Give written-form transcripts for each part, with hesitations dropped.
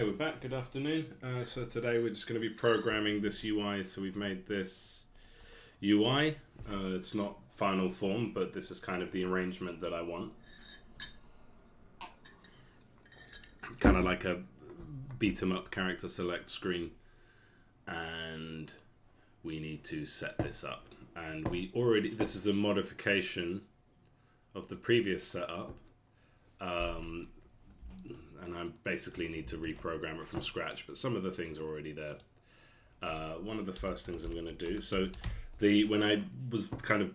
We're back. Good afternoon. So today we're just going to be programming this UI. So we've made this UI. It's not final form, but this is kind of the arrangement that I want. Kind of like a beat 'em up character select screen. And we need to set this up. And this is a modification of the previous setup. And I basically need to reprogram it from scratch, but some of the things are already there. One of the first things I'm going to do, so when I was kind of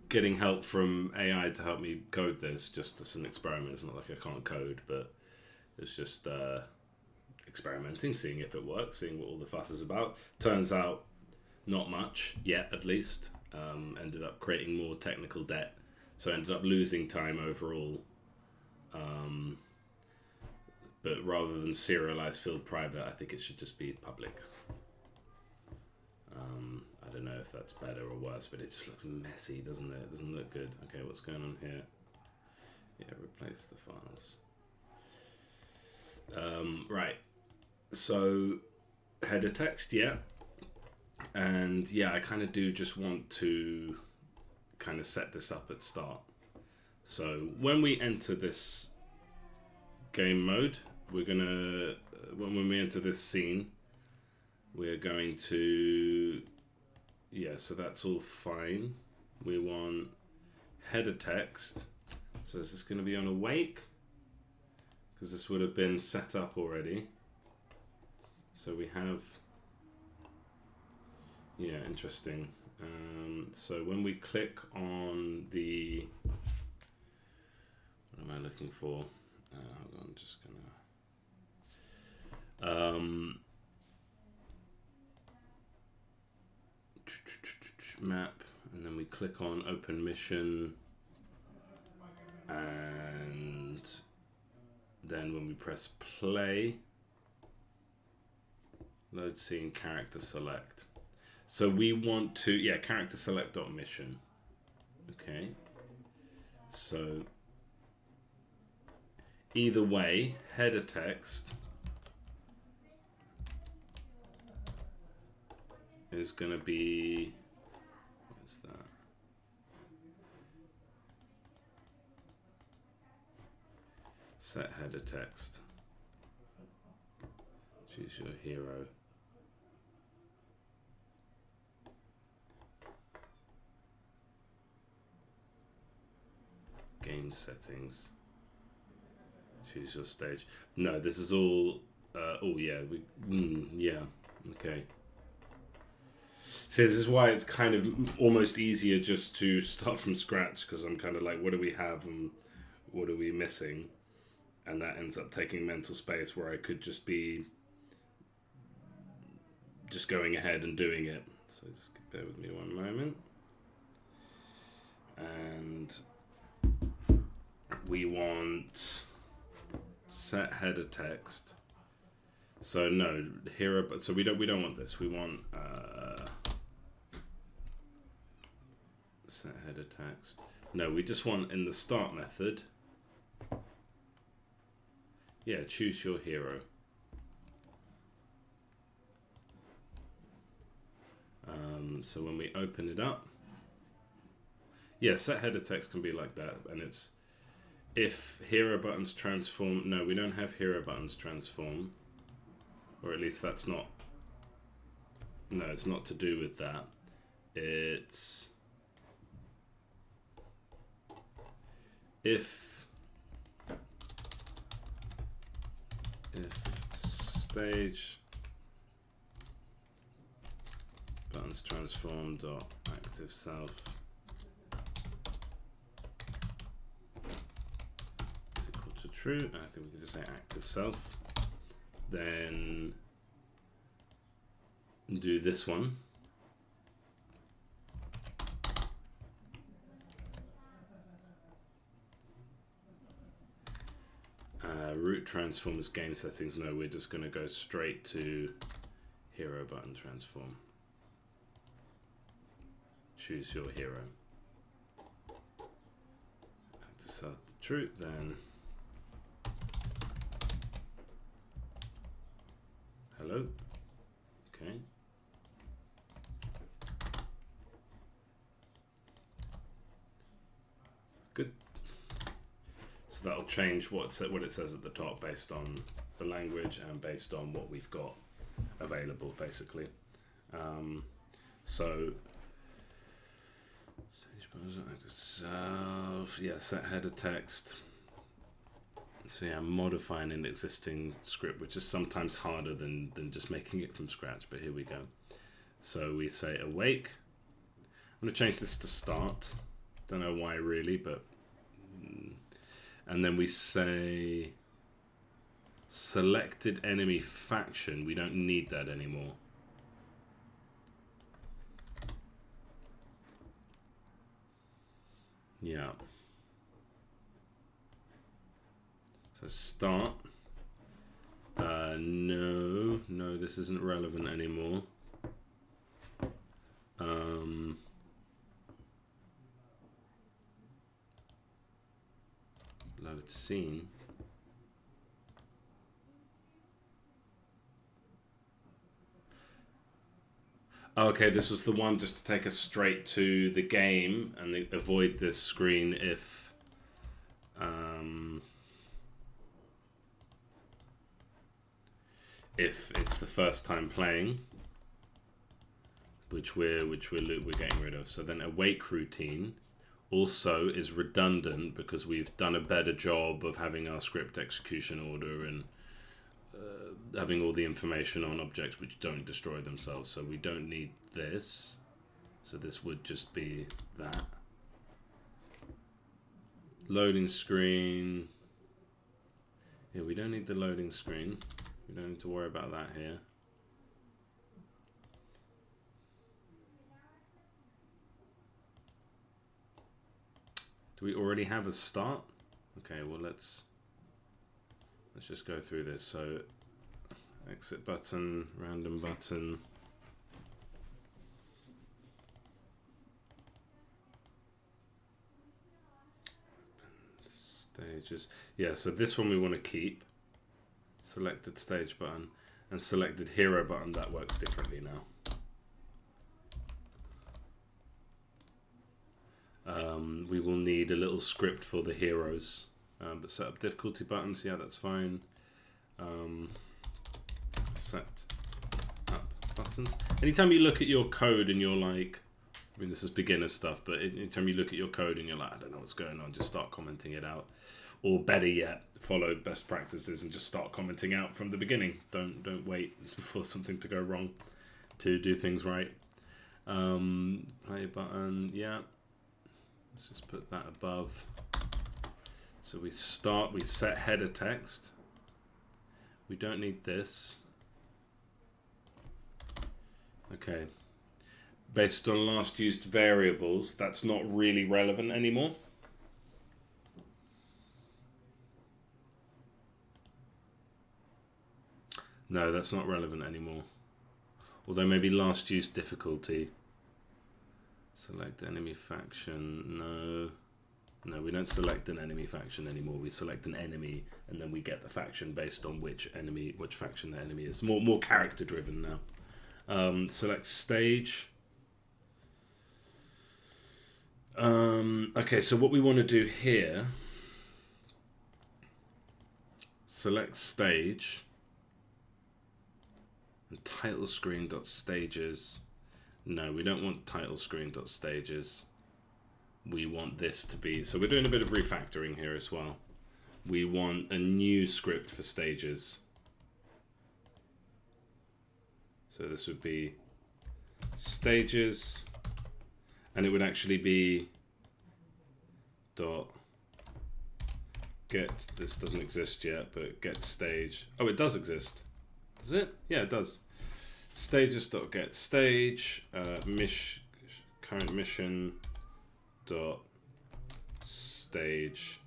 getting help from AI to help me code this, just as an experiment, it's not like I can't code, but it's just experimenting, seeing if it works, seeing what all the fuss is about. Turns out not much yet, at least. Ended up creating more technical debt, so I ended up losing time overall. But rather than serialized field private, I think it should just be public. I don't know if that's better or worse, but it just looks messy, doesn't it? It doesn't look good. Okay, what's going on here? Yeah, replace the files. Right, so header text, yeah. And yeah, I kind of do just want to kind of set this up at start. So when we enter this game mode, we're gonna when we enter this scene, we're going to, yeah, so that's all fine. We want header text. So is this going to be on awake? Because this would have been set up already. So we have, yeah, interesting. So when we click on the, what am I looking for? Hold on, I'm just gonna map, and then we click on open mission, and then when we press play, load scene, character select. So we want to, yeah, character select dot mission. Okay, so either way, header text is going to be, what's that? Set header text. Choose your hero. Game settings. Choose your stage. No, this is all. Oh yeah, yeah. Okay. So this is why it's kind of almost easier just to start from scratch, because I'm kind of like, what do we have and what are we missing? And that ends up taking mental space where I could just be just going ahead and doing it. So just bear with me one moment. And we want set header text. So no, hero, but so we don't want this. We want set header text. No, we just want in the start method. Yeah, choose your hero. So when we open it up, yeah, set header text can be like that, and it's if hero buttons transform. No, we don't have hero buttons transform, or at least that's not. No, it's not to do with that. It's if stage buttons transform dot active self is equal to true. I think we can just say active self. Then do this one. Root transforms game settings. No, we're just going to go straight to hero button transform. Choose your hero. Active self true. Then hello. Okay. Good. So that'll change what it says at the top based on the language and based on what we've got available, basically. So yeah, set header text. So yeah, I'm modifying an existing script, which is sometimes harder than just making it from scratch, but here we go. So we say awake. I'm going to change this to start. Don't know why really, but... And then we say selected enemy faction. We don't need that anymore. Yeah. So start. No, this isn't relevant anymore. Load scene. Okay, this was the one just to take us straight to the game and avoid this screen if it's the first time playing, which we're getting rid of. So then awake routine also is redundant because we've done a better job of having our script execution order and having all the information on objects which don't destroy themselves. So we don't need this. So this would just be that. Loading screen. Yeah, we don't need the loading screen. We don't need to worry about that here. Do we already have a start? Okay, well let's just go through this. So exit button, random button. Stages. Yeah, so this one we want to keep. Selected stage button and selected hero button, that works differently now. We will need a little script for the heroes, but set up difficulty buttons, yeah, that's fine. Set up buttons. Anytime you look at your code and you're like, I mean, this is beginner stuff, but anytime you look at your code and you're like, I don't know what's going on, just start commenting it out. Or better yet, follow best practices and just start commenting out from the beginning. Don't wait for something to go wrong to do things right. Play button, yeah. Let's just put that above. So we set header text. We don't need this. Okay. Based on last used variables, that's not really relevant anymore. No, that's not relevant anymore. Although maybe last used difficulty. Select enemy faction. No, we don't select an enemy faction anymore. We select an enemy and then we get the faction based on which faction the enemy is. More character driven now. Select stage. Okay, so what we want to do here, select stage and title screen dot stages. No, we don't want title screen dot stages. We want this to be, so we're doing a bit of refactoring here as well. We want a new script for stages. So this would be stages, and it would actually be dot get, this doesn't exist yet, but get stage. Oh, it does exist. Does it? Yeah, it does. Stages dot get stage, current mission dot stage,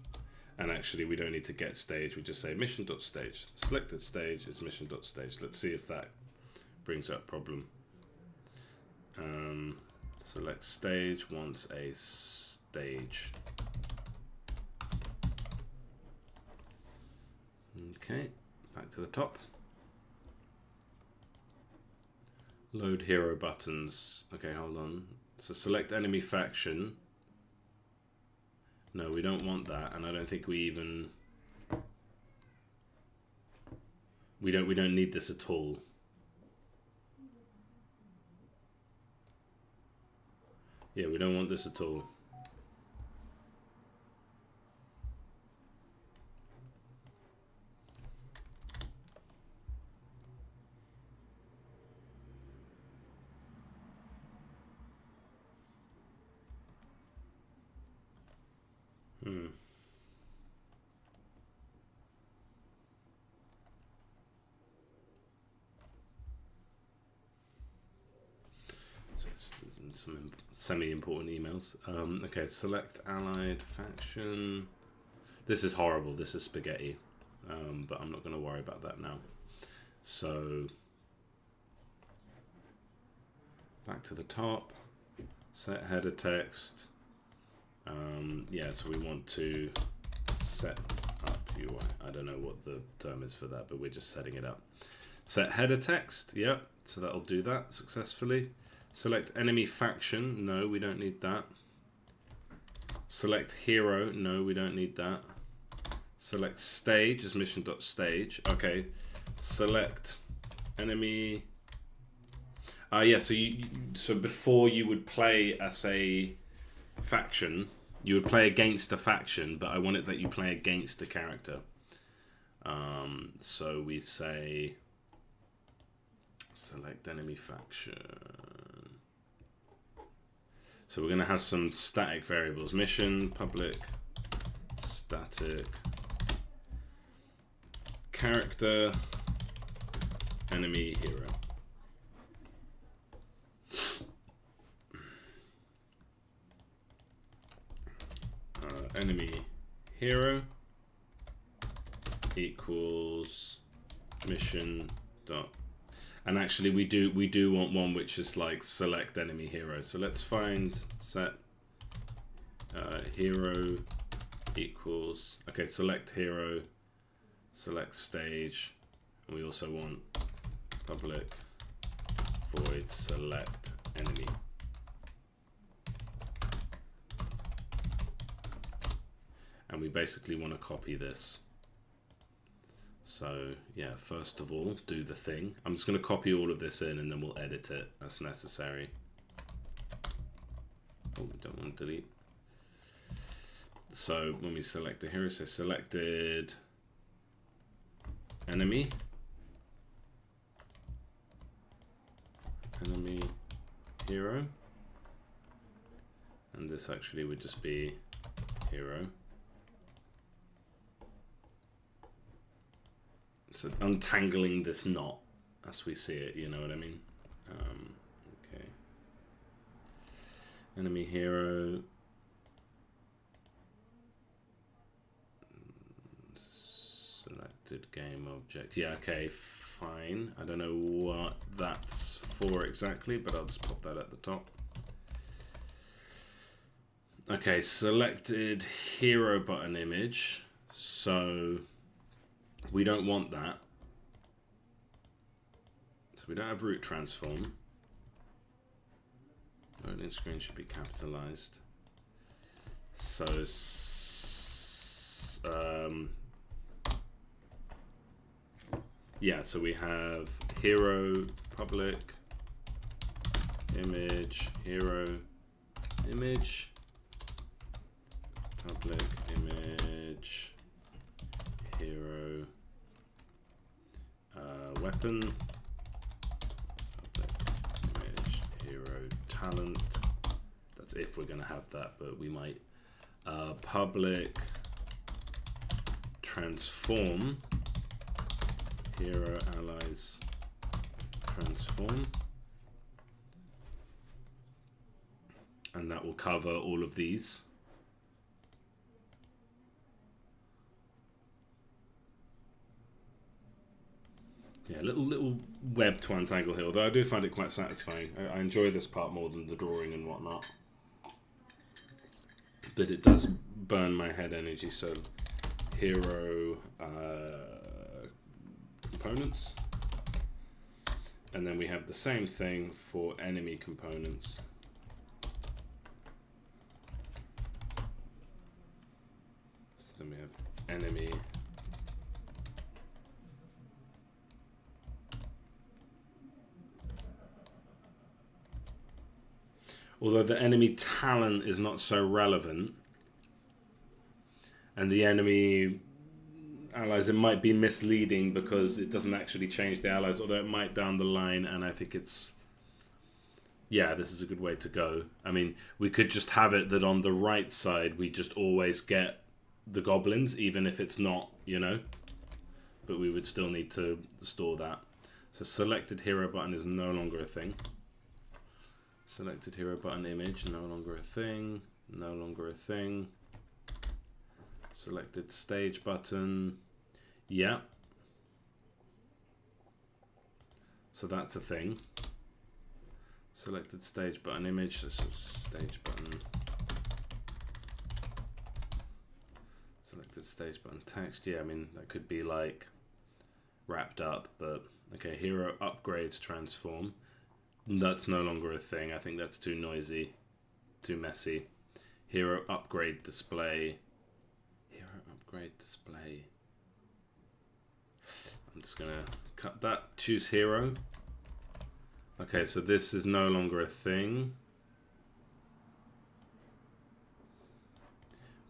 and actually we don't need to get stage, we just say mission dot stage. Selected stage is mission dot stage. Let's see if that brings up problem. Select stage wants a stage. Okay, back to the top. Load hero buttons. Okay, hold on. So select enemy faction. No, we don't want that, and I don't think we even... We don't need this at all. Yeah, we don't want this at all. Some semi-important emails. Okay, select allied faction. This is horrible. This is spaghetti. But I'm not going to worry about that now. So, back to the top. Set header text. Yeah, so we want to set up UI. I don't know what the term is for that, but we're just setting it up. Set header text. Yep. So that'll do that successfully. Select enemy faction. No, we don't need that. Select hero. No, we don't need that. Select stage as mission.stage. Okay. Select enemy. Yeah, so before you would play as a faction, you would play against a faction, but I want it that you play against a character. So we say select enemy faction. So we're going to have some static variables. Mission, public, static, character, enemy, hero. Enemy, hero equals mission dot. And actually we do want one which is like select enemy hero. So let's find set hero equals, okay, select hero, select stage, and we also want public void select enemy. And we basically want to copy this. So yeah, first of all, do the thing. I'm just going to copy all of this in and then we'll edit it as necessary. Oh, we don't want to delete. So when we select the hero, say selected enemy. Enemy hero. And this actually would just be hero. So untangling this knot as we see it, you know what I mean? Okay. Enemy hero. Selected game object. Yeah, okay, fine. I don't know what that's for exactly, but I'll just pop that at the top. Okay, selected hero button image. So we don't want that. So we don't have root transform. Loading screen should be capitalized. So yeah, so we have hero public image, hero image, public image, hero weapon, public image, hero talent. That's if we're going to have that, but we might. Public transform, hero allies transform, and that will cover all of these. Yeah, little web to untangle here, although I do find it quite satisfying. I enjoy this part more than the drawing and whatnot. But it does burn my head energy, so hero components. And then we have the same thing for enemy components. So then we have enemy. Although the enemy talent is not so relevant, and the enemy allies, it might be misleading because it doesn't actually change the allies, although it might down the line, and I think it's, yeah, this is a good way to go. I mean, we could just have it that on the right side we just always get the goblins, even if it's not, you know, but we would still need to store that. So selected hero button is no longer a thing. Selected hero button image, no longer a thing, no longer a thing. Selected stage button, yeah. So that's a thing. Selected stage button image, so stage button. Selected stage button text, yeah, I mean, that could be like wrapped up, but okay, hero upgrades transform. That's no longer a thing. I think that's too noisy, too messy. Hero upgrade display. Hero upgrade display. I'm just gonna cut that. Choose hero. Okay, so this is no longer a thing.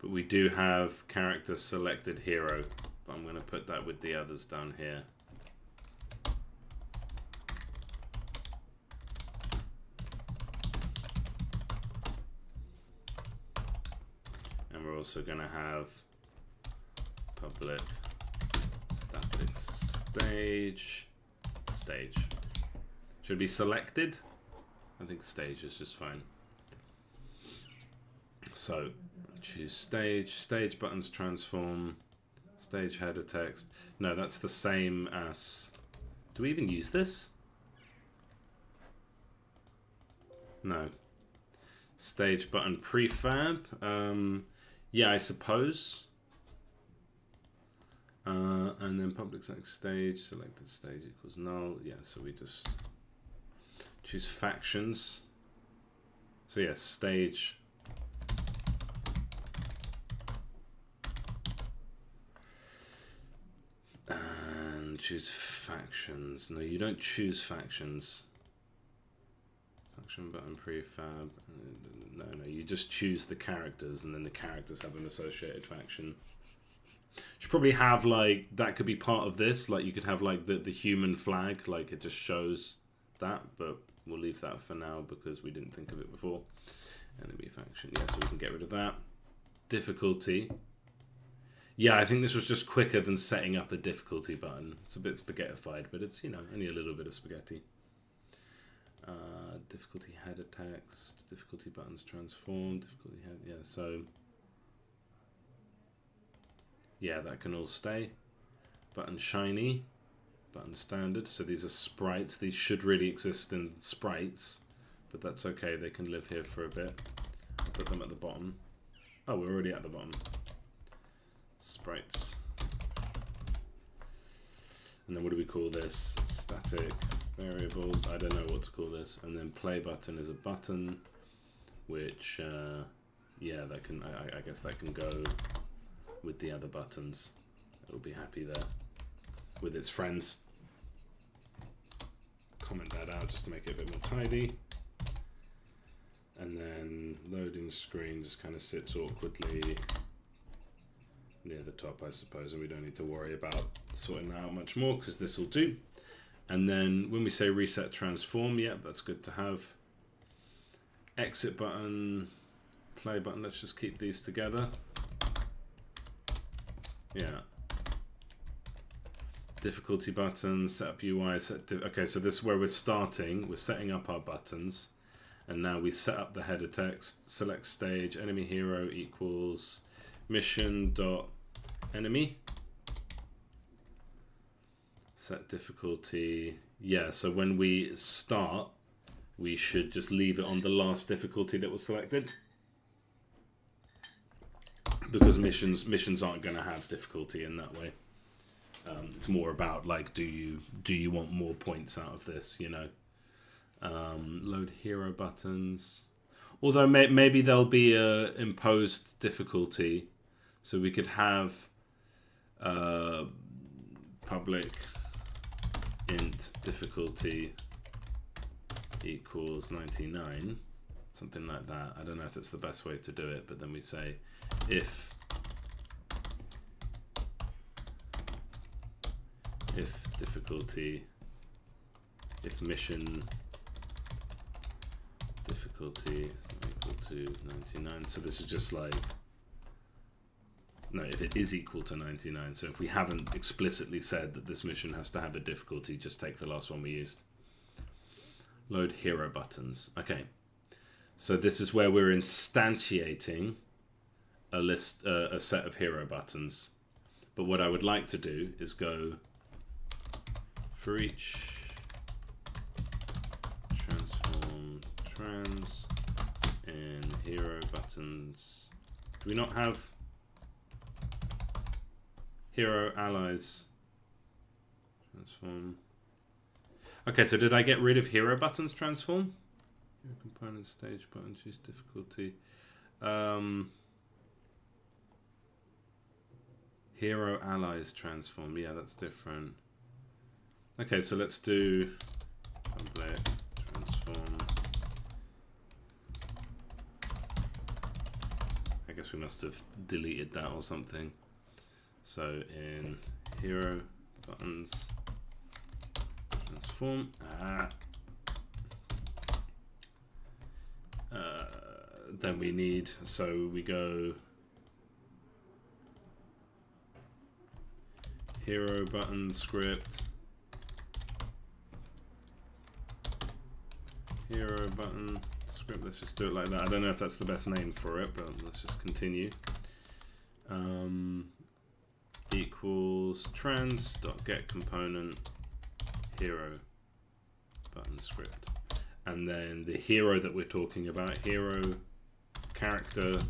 But we do have character selected hero. But I'm gonna put that with the others down here. We're also going to have public static stage. Should be selected? I think stage is just fine. So choose stage buttons transform, stage header text. No, that's the same as, do we even use this? No. Stage button prefab. Yeah, I suppose. And then public stage, selected stage equals null. Yeah, so we just choose factions. So yeah, stage. And choose factions. No, you don't choose factions. Faction button prefab. No, you just choose the characters, and then the characters have an associated faction. You should probably have like, that could be part of this, like you could have like the human flag, like it just shows that, but we'll leave that for now because we didn't think of it before. Enemy faction, yeah, so we can get rid of that. Difficulty. Yeah, I think this was just quicker than setting up a difficulty button. It's a bit spaghettified, but it's, you know, only a little bit of spaghetti. Difficulty header text, difficulty buttons transform, difficulty head, yeah, so yeah, that can all stay. Button shiny, button standard, so these are sprites. These should really exist in sprites, but that's okay, they can live here for a bit. I'll put them at the bottom. Oh, we're already at the bottom. Sprites. And then what do we call this? Static variables. I don't know what to call this. And then play button is a button, which, yeah, that can. I guess that can go with the other buttons. It'll be happy there with its friends. Comment that out just to make it a bit more tidy. And then loading screen just kind of sits awkwardly near the top, I suppose, and we don't need to worry about sorting that out much more because this will do. And then when we say reset transform, yeah, that's good to have. Exit button, play button, let's just keep these together. Yeah. Difficulty button, set up UI, okay, so this is where we're starting. We're setting up our buttons. And now we set up the header text, select stage, enemy hero equals mission.enemy. Set difficulty. Yeah, so when we start, we should just leave it on the last difficulty that was selected. Because missions aren't going to have difficulty in that way. It's more about like, do you want more points out of this? You know, load hero buttons. Although maybe there'll be a imposed difficulty, so we could have public int difficulty equals 99, something like that. I don't know if that's the best way to do it, but then we say if difficulty, if mission difficulty is equal to 99. So this is just like, no, if it is equal to 99. So if we haven't explicitly said that this mission has to have a difficulty, just take the last one we used. Load hero buttons. Okay. So this is where we're instantiating a list, a set of hero buttons. But what I would like to do is go for each transform trans in hero buttons. Do we not have hero allies transform? Okay, so did I get rid of hero buttons transform? Hero component stage button, choose difficulty. Hero allies transform. Yeah, that's different. Okay, so let's do public transform. I guess we must have deleted that or something. So in hero buttons transform. Then we need, so we go hero button script, hero button script. Let's just do it like that. I don't know if that's the best name for it, but let's just continue. Equals trans dot get component hero button script, and then the hero that we're talking about, hero character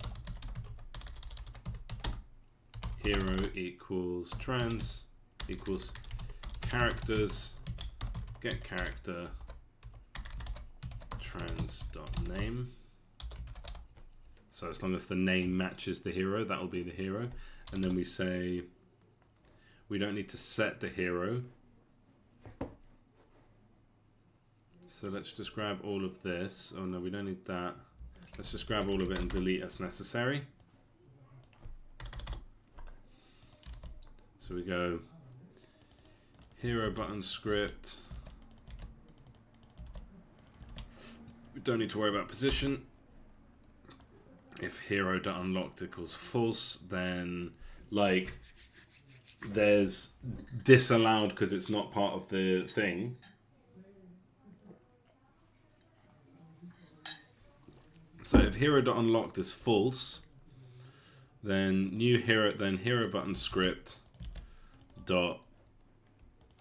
hero equals trans equals characters get character trans dot name. So as long as the name matches the hero, that will be the hero. And then we say we don't need to set the hero. So let's just grab all of this. Oh no, we don't need that. Let's just grab all of it and delete as necessary. So we go hero button script. We don't need to worry about position. If hero.unlocked equals false, then like there's disallowed because it's not part of the thing. So if hero.unlocked is false, then new hero, then hero button script dot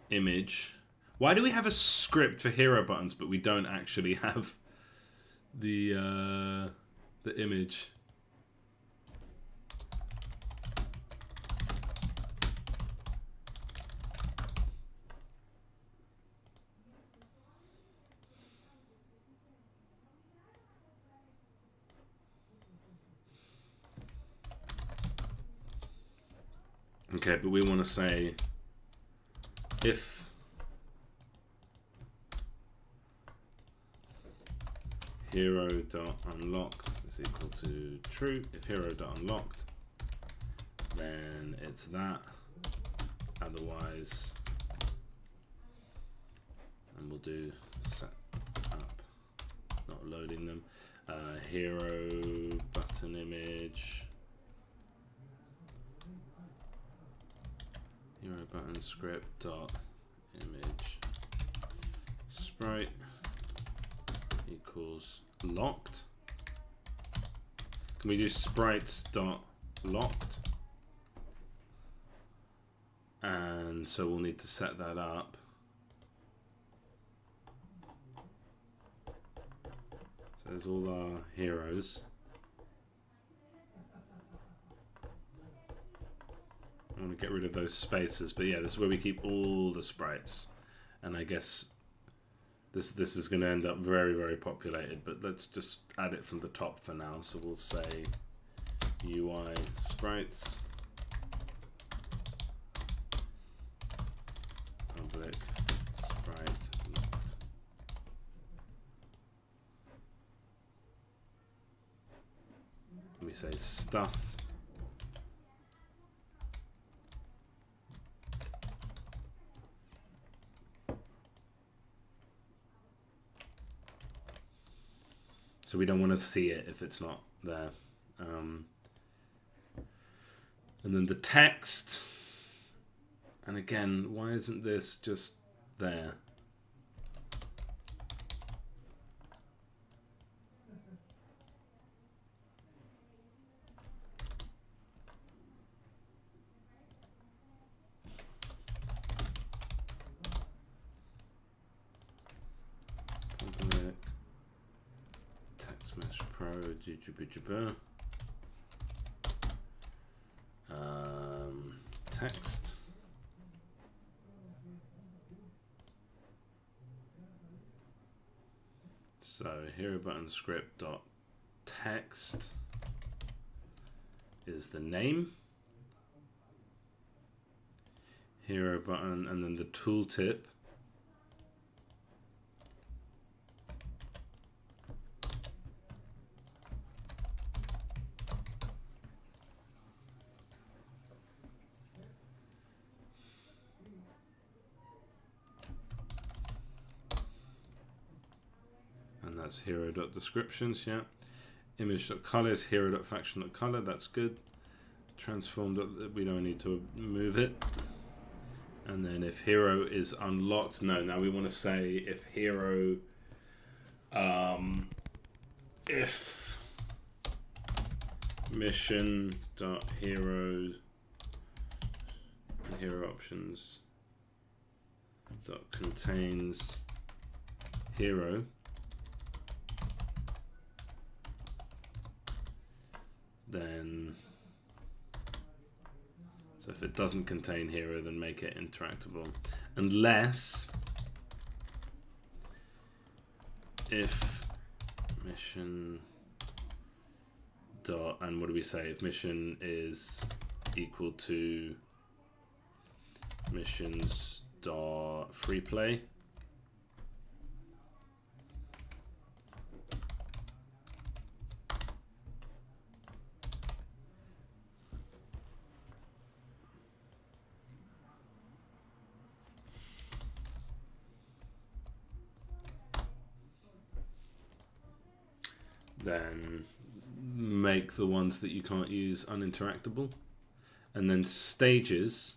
image. Why do we have a script for hero buttons, but we don't actually have the image? Okay, but we want to say if hero.unlocked is equal to true, if hero.unlocked, then it's that. Otherwise, and we'll do set up, not loading them. Hero button image. Hero button script dot image sprite equals locked. Can we do sprites dot locked? And so we'll need to set that up. So there's all our heroes. I want to get rid of those spaces. But yeah, this is where we keep all the sprites. And I guess this is going to end up very, very populated. But let's just add it from the top for now. So we'll say UI sprites. Public sprite. We say stuff. So we don't want to see it if it's not there. And then the text. And again, why isn't this just there? Text. So hero button script dot text is the name. Hero button and then the tooltip. That's hero.descriptions, yeah. Image.color is hero.faction.color, that's good. Transform, we don't need to move it. And then if hero is unlocked, no, now we want to say if hero, if mission.hero, hero options dot contains hero, then, so if it doesn't contain hero, then make it interactable. Unless, if mission dot, and what do we say? If mission is equal to missions dot free play, then make the ones that you can't use uninteractable. And then stages,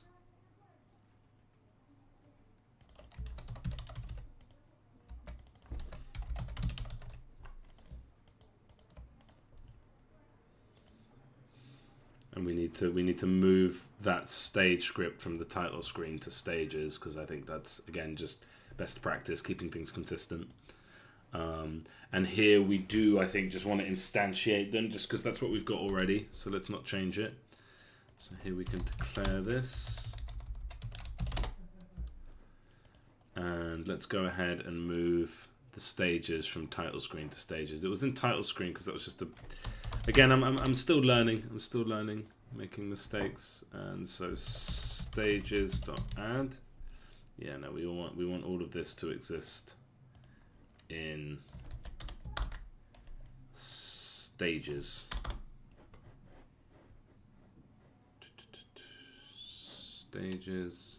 and we need to move that stage script from the title screen to stages, because I think that's, again, just best practice, keeping things consistent. And here we do, I think, just want to instantiate them, just because that's what we've got already. So let's not change it. So here we can declare this. And let's go ahead and move the stages from title screen to stages. It was in title screen because that was just a... Again, I'm still learning. I'm still learning, making mistakes. And so stages.add. Yeah, no, we want all of this to exist in stages. Stages.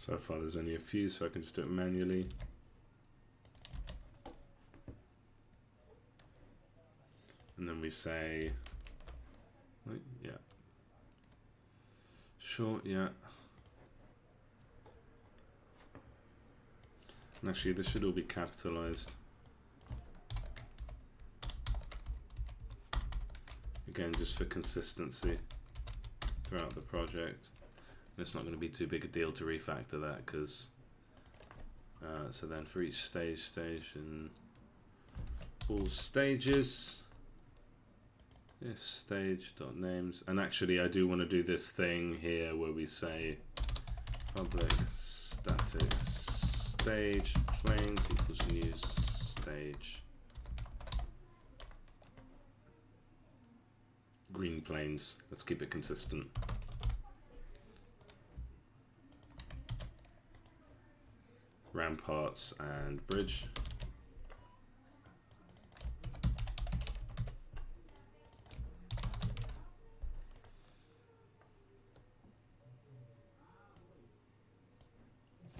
So far there's only a few, so I can just do it manually. And then we say, yeah, short, yeah. And actually this should all be capitalized. Again, just for consistency throughout the project. And it's not going to be too big a deal to refactor that, because so then for each station, all stages, if stage.names, and actually I do want to do this thing here where we say public static stage planes equals new stage. Green planes. Let's keep it consistent. Ramparts and bridge.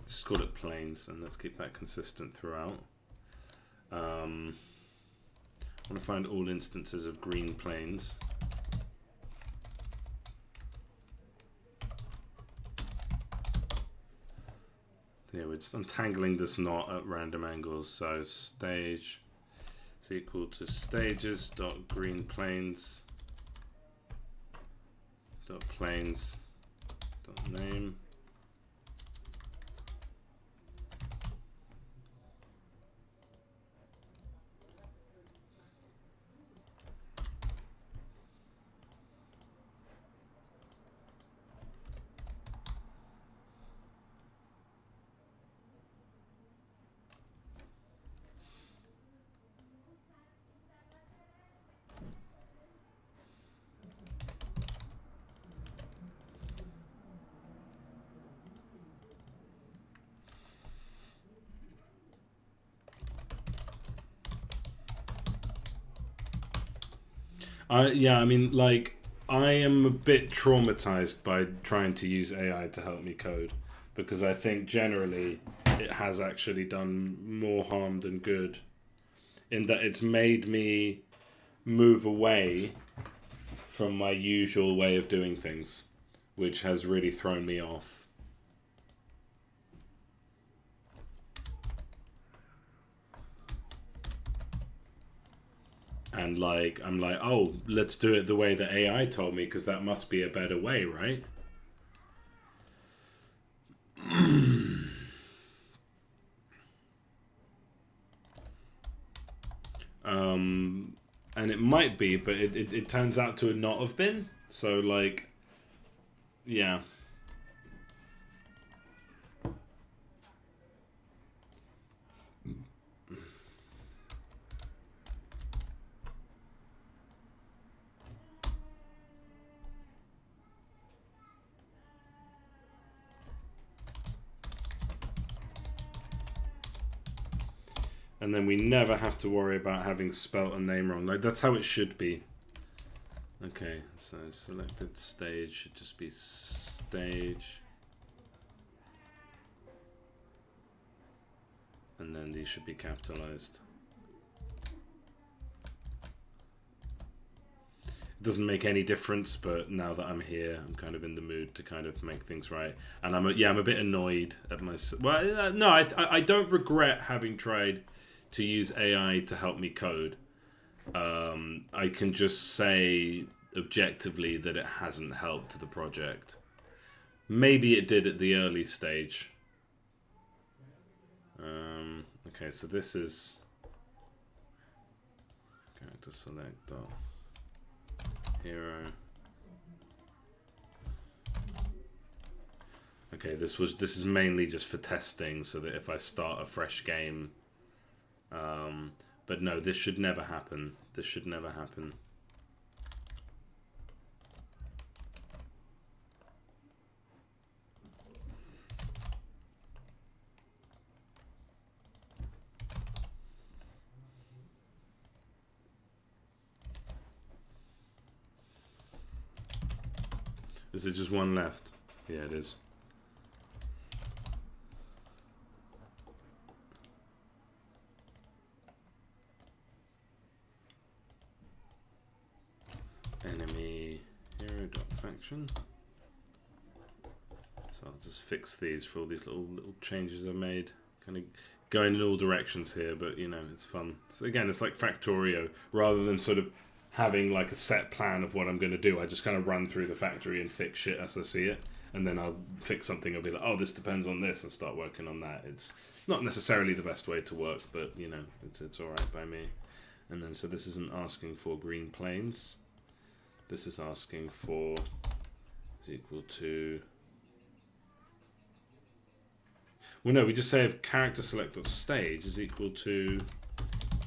Just call it planes, and let's keep that consistent throughout. I want to find all instances of green planes. Yeah, we're just untangling this knot at random angles. So stage is equal to stages dot green planes dot planes dot name. Yeah, I mean, like, I am a bit traumatized by trying to use AI to help me code, because I think generally it has actually done more harm than good, in that it's made me move away from my usual way of doing things, which has really thrown me off. And like, I'm like, oh, let's do it the way that AI told me, because that must be a better way, right? And it might be, but it turns out to not have been. So like, yeah. And then we never have to worry about having spelt a name wrong. Like, that's how it should be. Okay, so selected stage should just be stage. And then these should be capitalized. It doesn't make any difference, but now that I'm here, I'm kind of in the mood to kind of make things right. And I'm a bit annoyed at myself. Well, no, I don't regret having tried to use AI to help me code. I can just say objectively that it hasn't helped the project. Maybe it did at the early stage. Okay, so this is character select dot hero. Okay, this is mainly just for testing, so that if I start a fresh game. But no, this should never happen. This should never happen. Is it just one left? Yeah, it is. enemy hero.faction. So I'll just fix these for all these little changes I've made. Kind of going in all directions here, but you know, it's fun. So again, it's like Factorio. Rather than sort of having like a set plan of what I'm going to do, I just kind of run through the factory and fix shit as I see it. And then I'll fix something, I'll be like, oh, this depends on this, and start working on that. It's not necessarily the best way to work, but you know, it's alright by me. And then, so this isn't asking for green planes. This is asking for is equal to... Well, no, we just say if character select.stage is equal to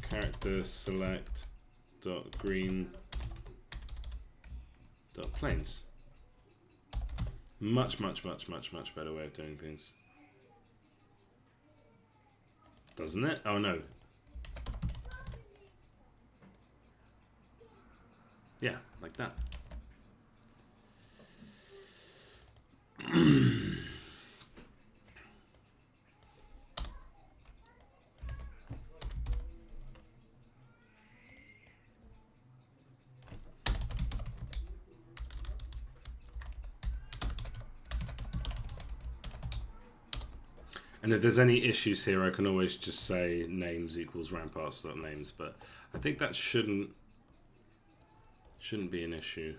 character select dot green dot planes. Much better way of doing things. Doesn't it? Oh no. Yeah, like that. And if there's any issues here, I can always just say names equals ramparts.names, but I think that shouldn't be an issue.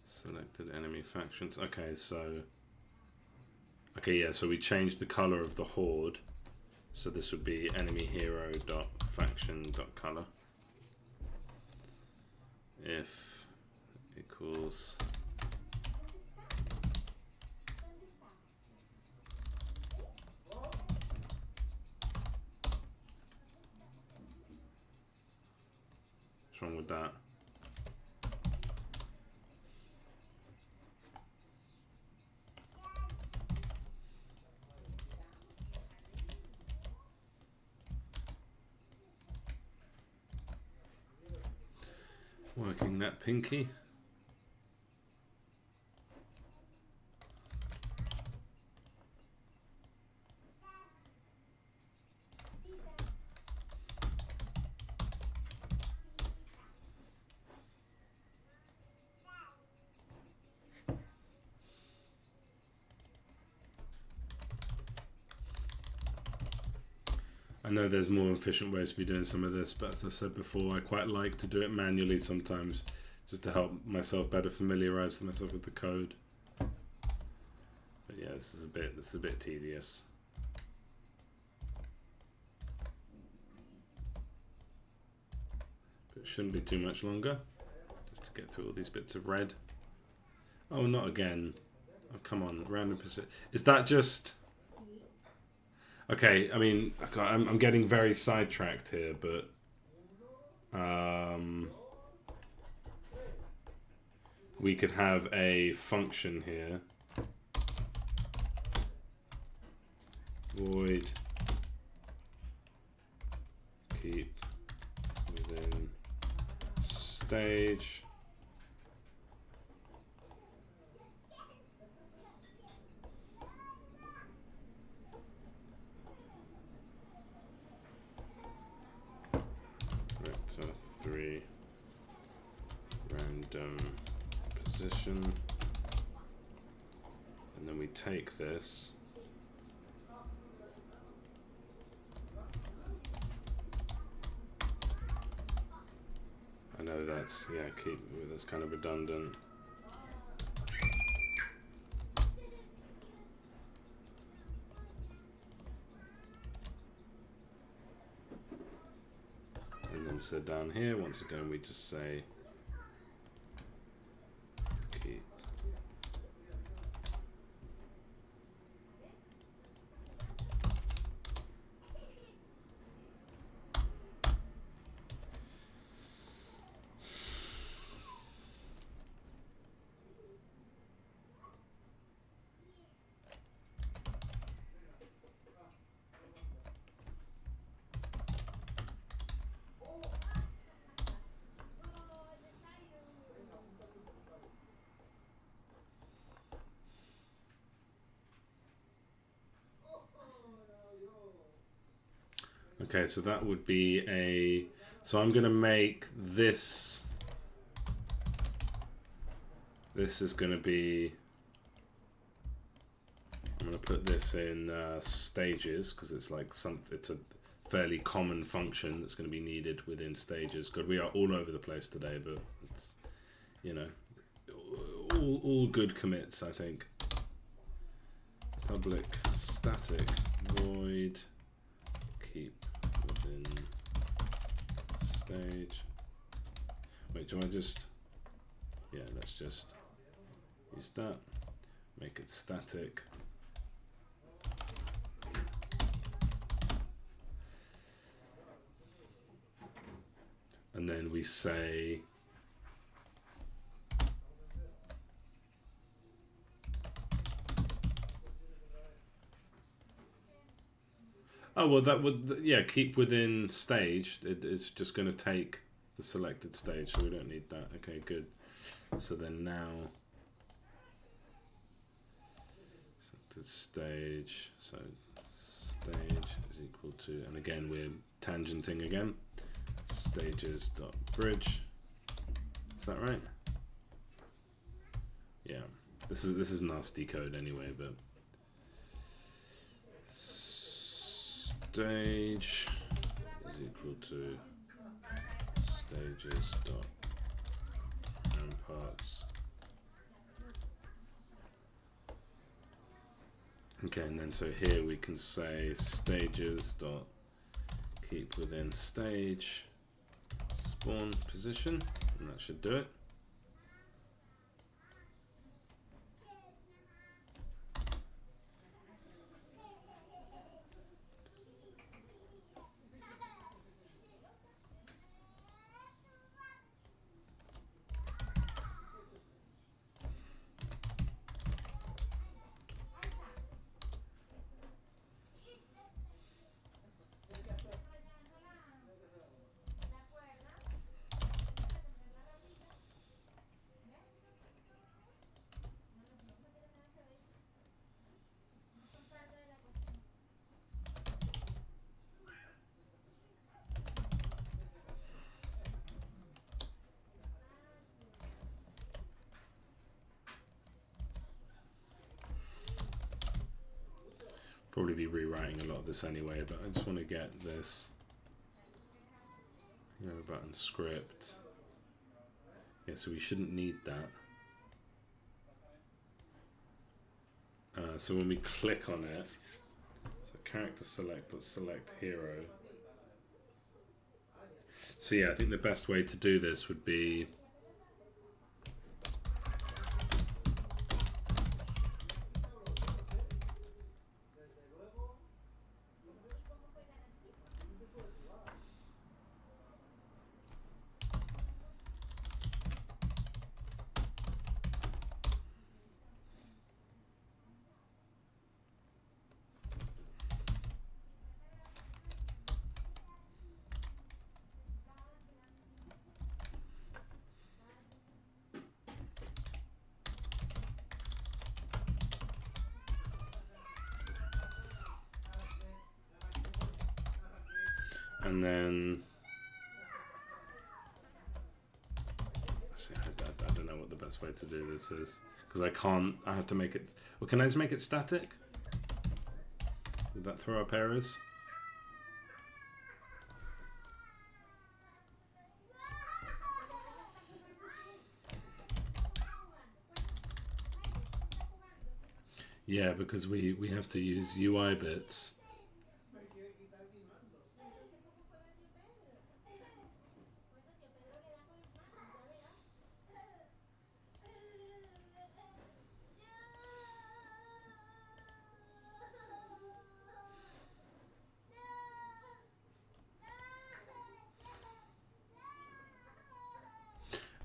Selected enemy factions. Okay, so yeah, so we changed the color of the horde. So this would be enemy hero dot faction dot color. If equals what's wrong with that? Working that pinky. I know there's more efficient ways to be doing some of this, but as I said before, I quite like to do it manually sometimes, just to help myself better familiarize myself with the code. But yeah, this is a bit tedious. But it shouldn't be too much longer, just to get through all these bits of red. Oh, not again. Oh, come on, random position. Is that just... Okay, I mean, I'm getting very sidetracked here, but we could have a function here. Void keep within stage. Vector 3 random position, and then we take this. I know that's, yeah, that's kind of redundant. And then so down here, once again, we just say keep. Okay, so that would be a... So I'm going to make this... This is going to be... I'm going to put this in stages, because it's like it's a fairly common function that's going to be needed within stages. God, we are all over the place today, but it's, you know, all good commits, I think. Public static void keep within stage. Wait, do I just... Yeah, let's just use that. Make it static. And then we say oh, well, that would, yeah, keep within stage. It's just going to take the selected stage, so we don't need that. Okay, good. So then now, selected stage, so stage is equal to, and again, we're tangenting again, stages.bridge. Is that right? Yeah, this is nasty code anyway, but stage is equal to stages dot and parts. Okay, and then so here we can say stages dot keep within stage spawn position, and that should do it. Probably be rewriting a lot of this anyway, but I just want to get this, you know, button script. Yeah, so we shouldn't need that. So when we click on it, so character select dot select hero. So yeah, I think the best way to do this would be and then see, I don't know what the best way to do this is, because I have to make it, well, can I just make it static? Did that throw up errors? Yeah, because we have to use UI bits.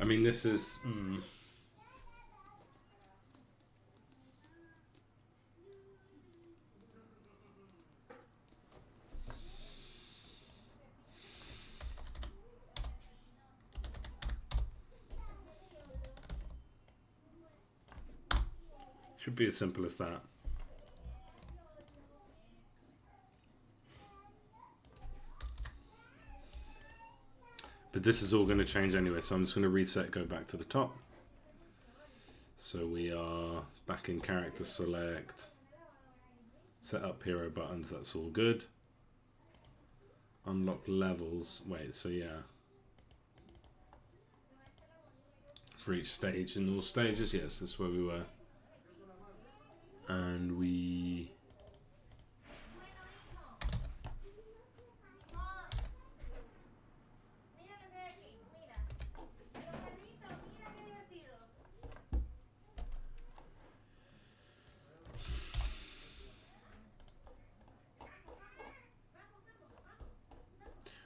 I mean, this is... should be as simple as that. But this is all going to change anyway, so I'm just going to reset, go back to the top. So we are back in character select. Set up hero buttons, that's all good. Unlock levels. Wait, so yeah. For each stage in all stages, yes, that's where we were. And we...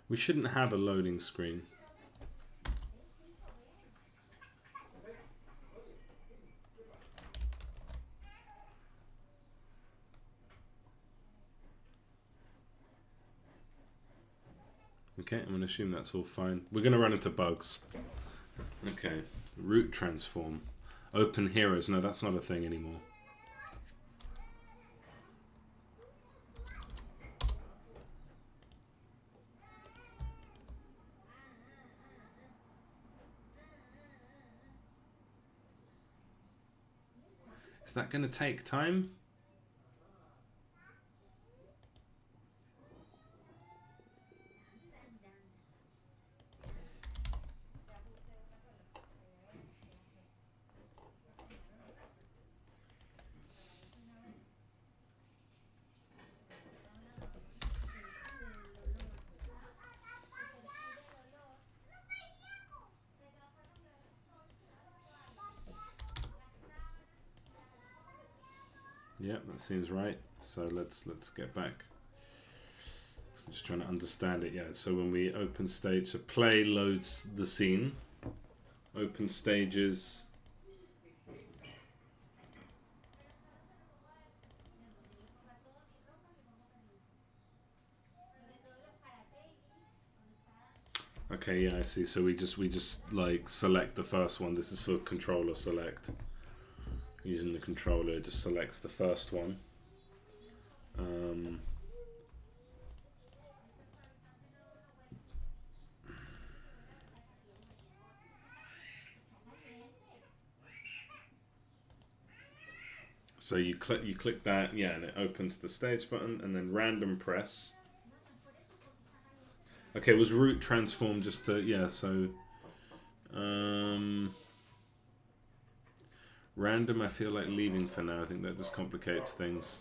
We shouldn't have a loading screen. Okay, I'm going to assume that's all fine. We're going to run into bugs. Okay, root transform. Open heroes. No, that's not a thing anymore. Is that going to take time? Yeah, that seems right. So let's get back. I'm just trying to understand it. Yeah, so when we open stage, so play loads the scene. Open stages. Okay, yeah, I see. So we just like select the first one. This is for controller select. Using the controller, it just selects the first one. So you click that, yeah, and it opens the stage button, and then random press. Okay, was root transform just to, yeah, so random I feel like leaving for now. I think that just complicates things.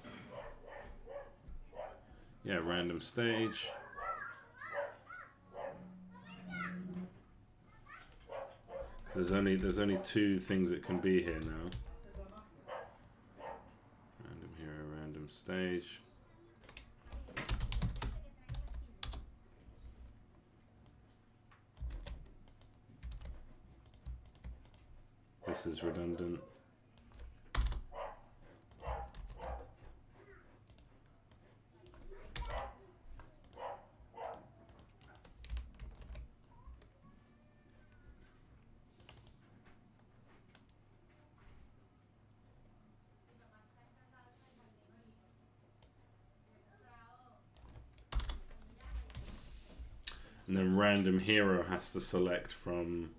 Yeah, random stage. There's only two things that can be here now. Random hero, random stage. This is redundant. And then random hero has to select from...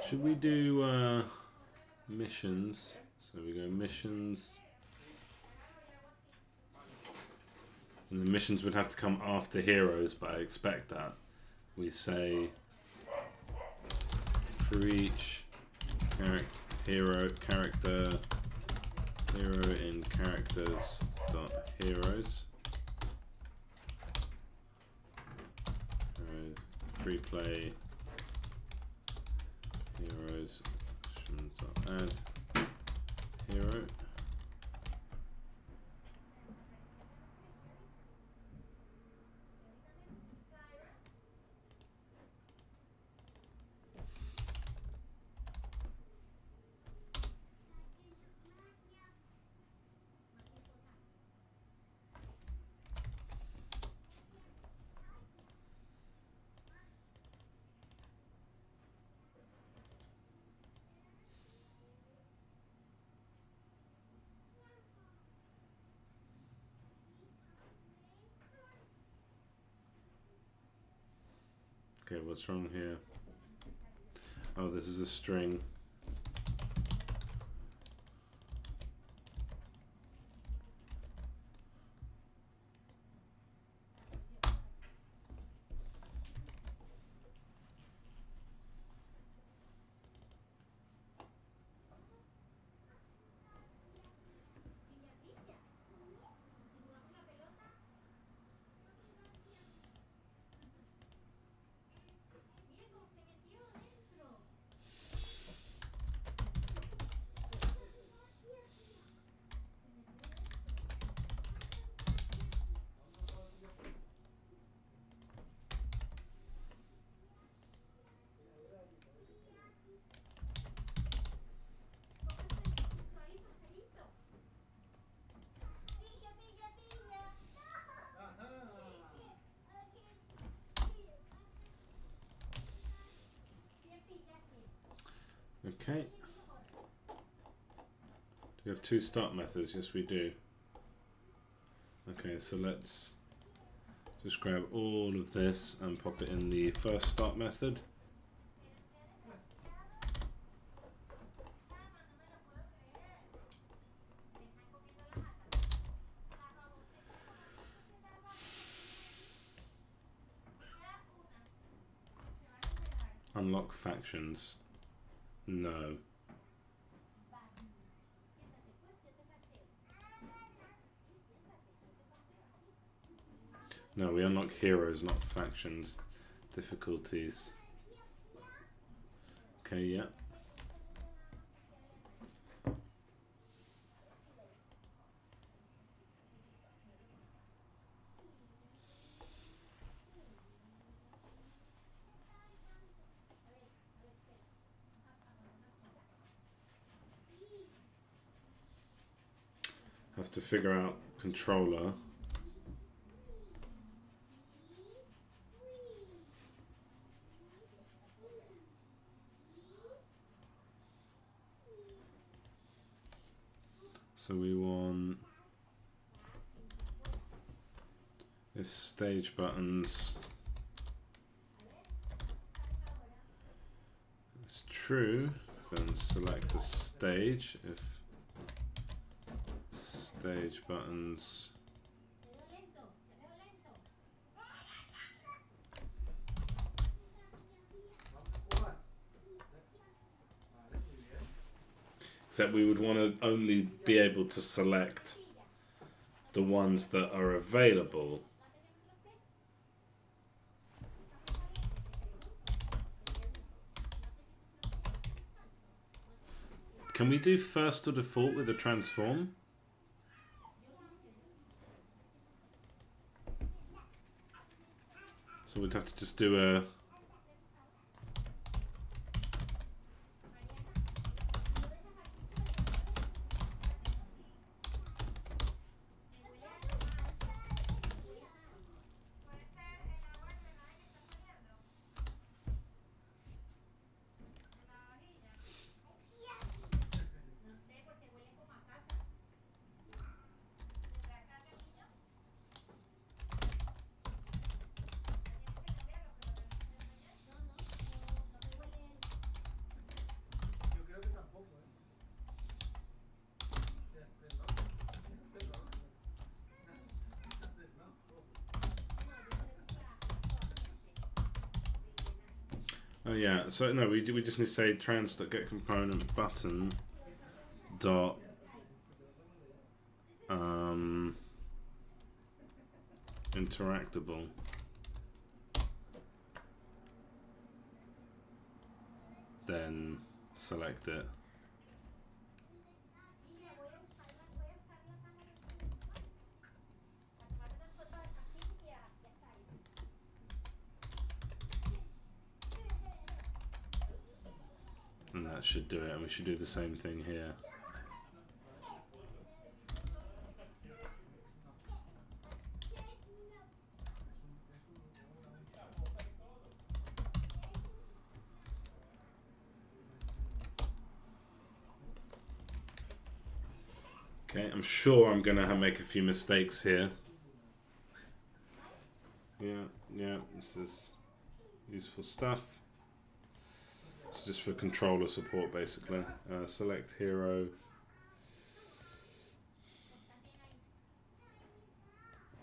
Should we do missions? So we go missions. And the missions would have to come after heroes, but I expect that. We say for each hero character hero in characters dot heroes. Free play heroes dot add hero. Okay, what's wrong here? Oh, this is a string. Okay. Do we have two start methods? Yes, we do. Okay, so let's just grab all of this and pop it in the first start method. Unlock factions. No. No, we unlock heroes, not factions. Difficulties. Okay, yeah. Have to figure out controller. So we want if stage buttons is true, then select a stage. If stage buttons except we would want to only be able to select the ones that are available. Can we do first or default with a transform? So we'd have to just do a oh yeah, so no, we just need to say trans.getComponent button dot interactable. Then select it. And that should do it, and we should do the same thing here. Okay, I'm sure I'm gonna make a few mistakes here. Yeah, this is useful stuff. It's just for controller support, basically. Select hero.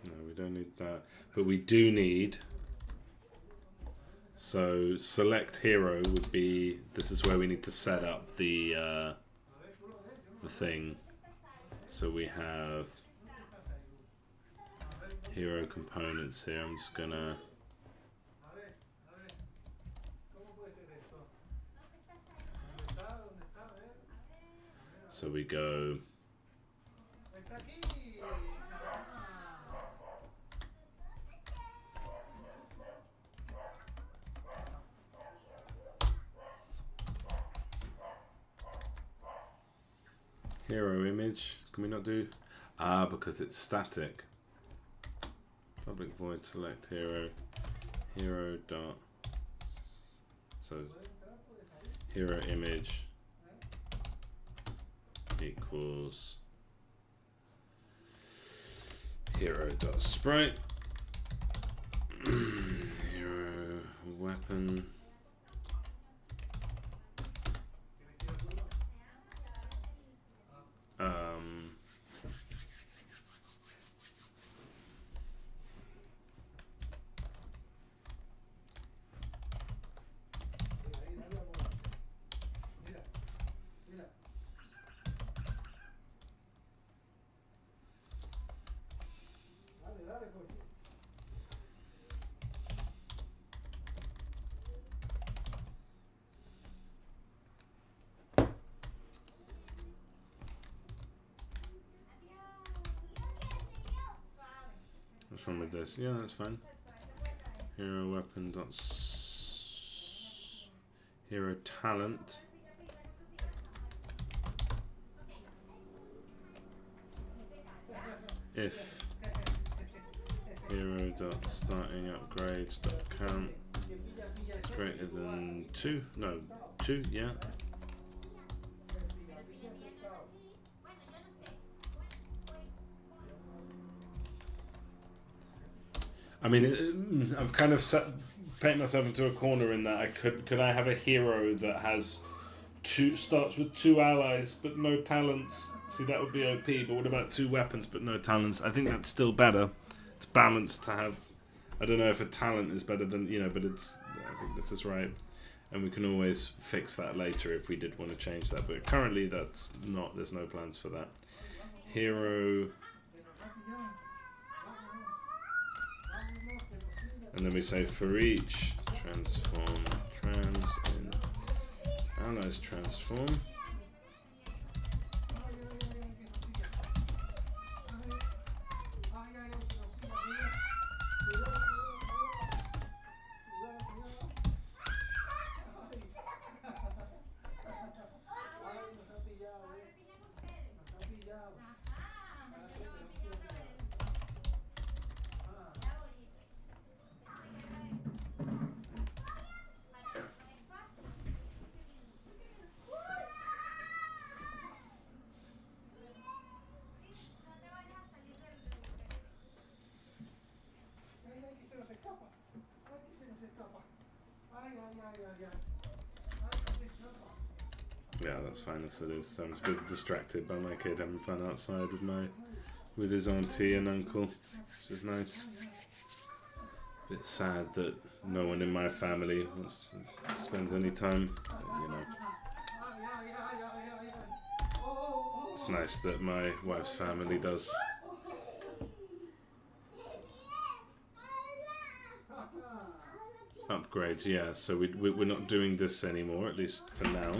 No, we don't need that, but we do need. So select hero would be. This is where we need to set up the thing. So we have hero components here. I'm just gonna. So we go. Hero image. Can we not do? Because it's static. Public void select hero. Hero dot. So hero image equals hero dot sprite. Hero weapon. What's wrong with this? Yeah, that's fine. Hero weapon dot hero talent. If hero dot starting upgrades dot count is greater than 2. No, 2. Yeah. I mean, I've kind of painted myself into a corner in that could I have a hero that has starts with 2 allies but no talents? See, that would be OP. But what about 2 weapons but no talents? I think that's still better. It's balanced to have. I don't know if a talent is better than but it's. I think this is right, and we can always fix that later if we did want to change that. But currently, that's not. There's no plans for that. Hero. And then we say for each transform trans in allies transform. Yeah, that's fine as it is. So I'm just a bit distracted by my kid having fun outside with his auntie and uncle, which is nice. A bit sad that no one in my family spends any time, It's nice that my wife's family does. Upgrades, yeah. So we're not doing this anymore, at least for now.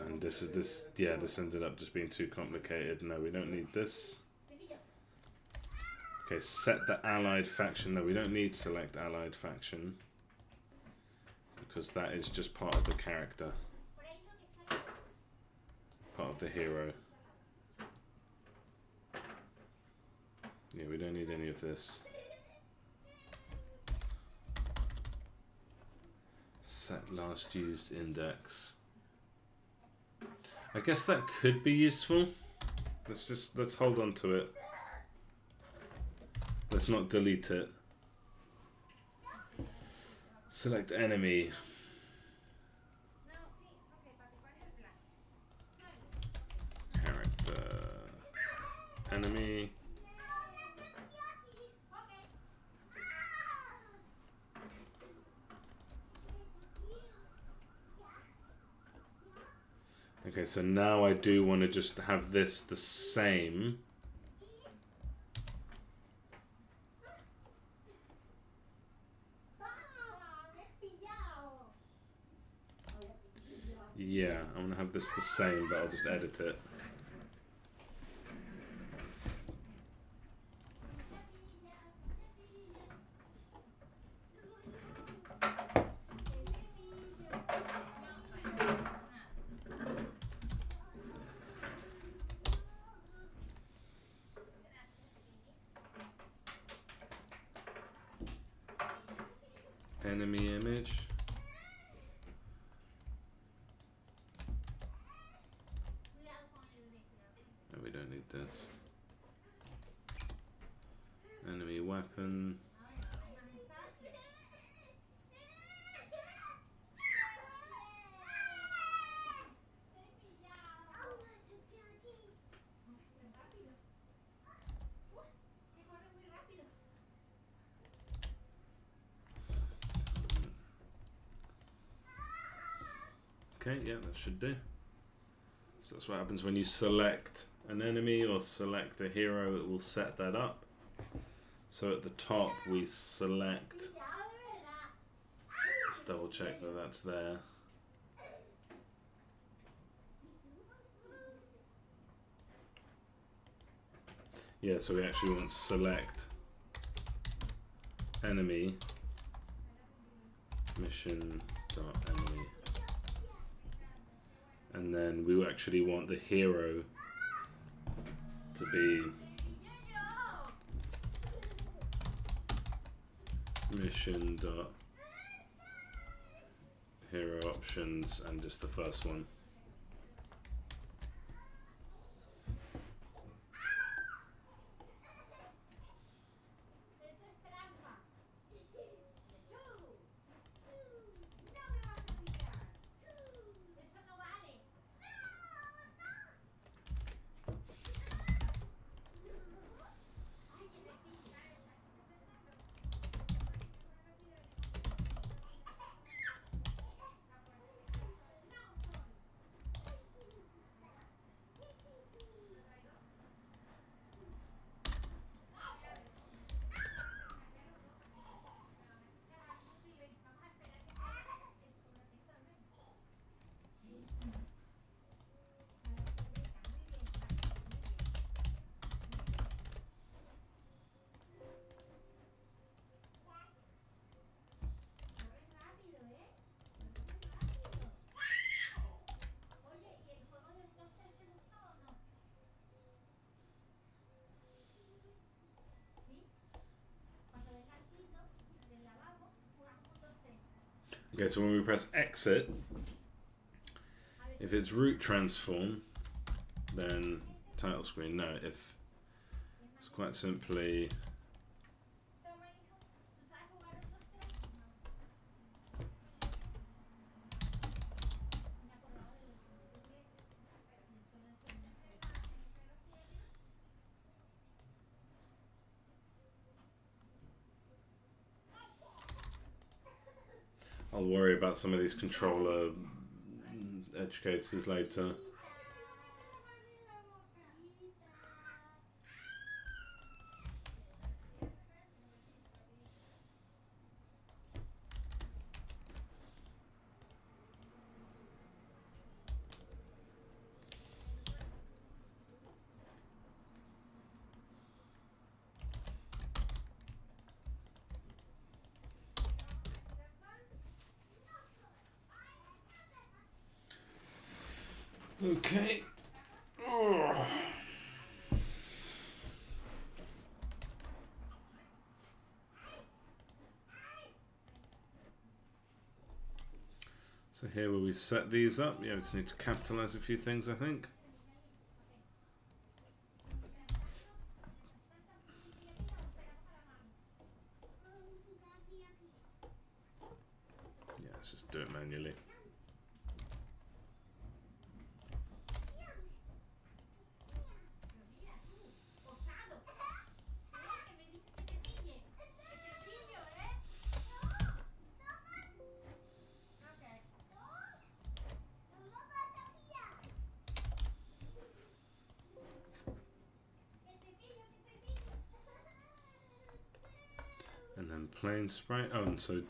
And this ended up just being too complicated. No, we don't need this. Okay, set the allied faction. No, we don't need select allied faction, because that is just part of the character, part of the hero. Yeah, we don't need any of this. Set last used index. I guess that could be useful. Let's hold on to it. Let's not delete it. Select enemy. Character. Enemy. Okay, so now I do want to just have this the same. Yeah, I want to have this the same, but I'll just edit it. Enemy image. No, we don't need this. Enemy weapon. Okay, yeah, that should do. So that's what happens when you select an enemy or select a hero, it will set that up. So at the top we select, let's double check that that's there. Yeah, so we actually want to select enemy mission.enemy. And then we actually want the hero to be mission.hero options and just the first one. Okay, so when we press exit, if it's root transform, then title screen. No, if it's quite simply I'll worry about some of these controller edge cases later. Okay. Ugh. So here where we set these up, yeah, we just need to capitalize a few things, I think. Yeah, let's just do it manually. And then plain sprite. Oh, and so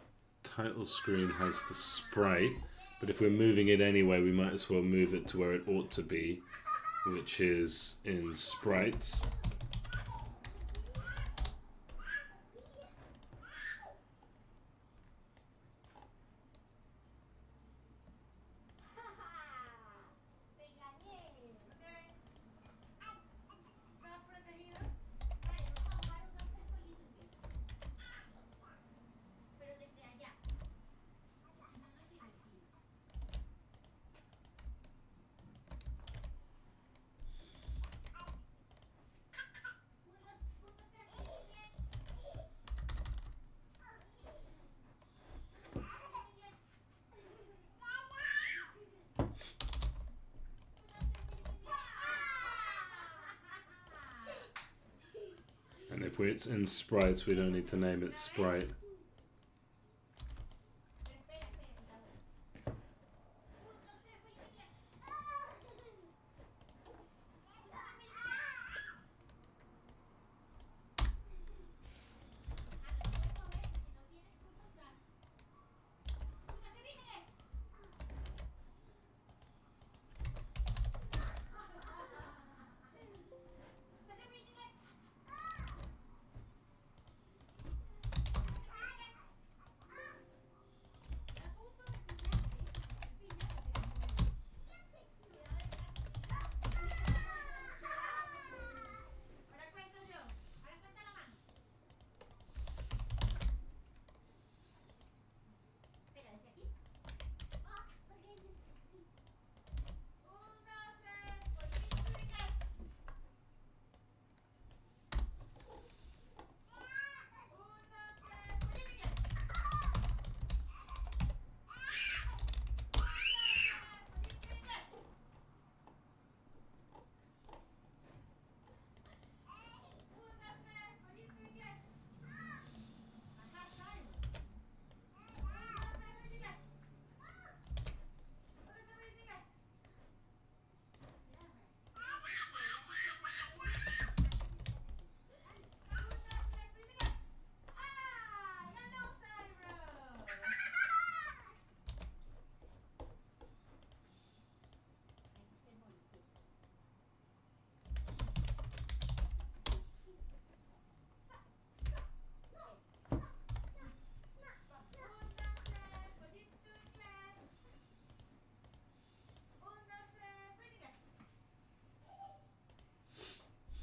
title screen has the sprite, but if we're moving it anyway, we might as well move it to where it ought to be, which is in sprites. And if it's in sprites, we don't need to name it sprite.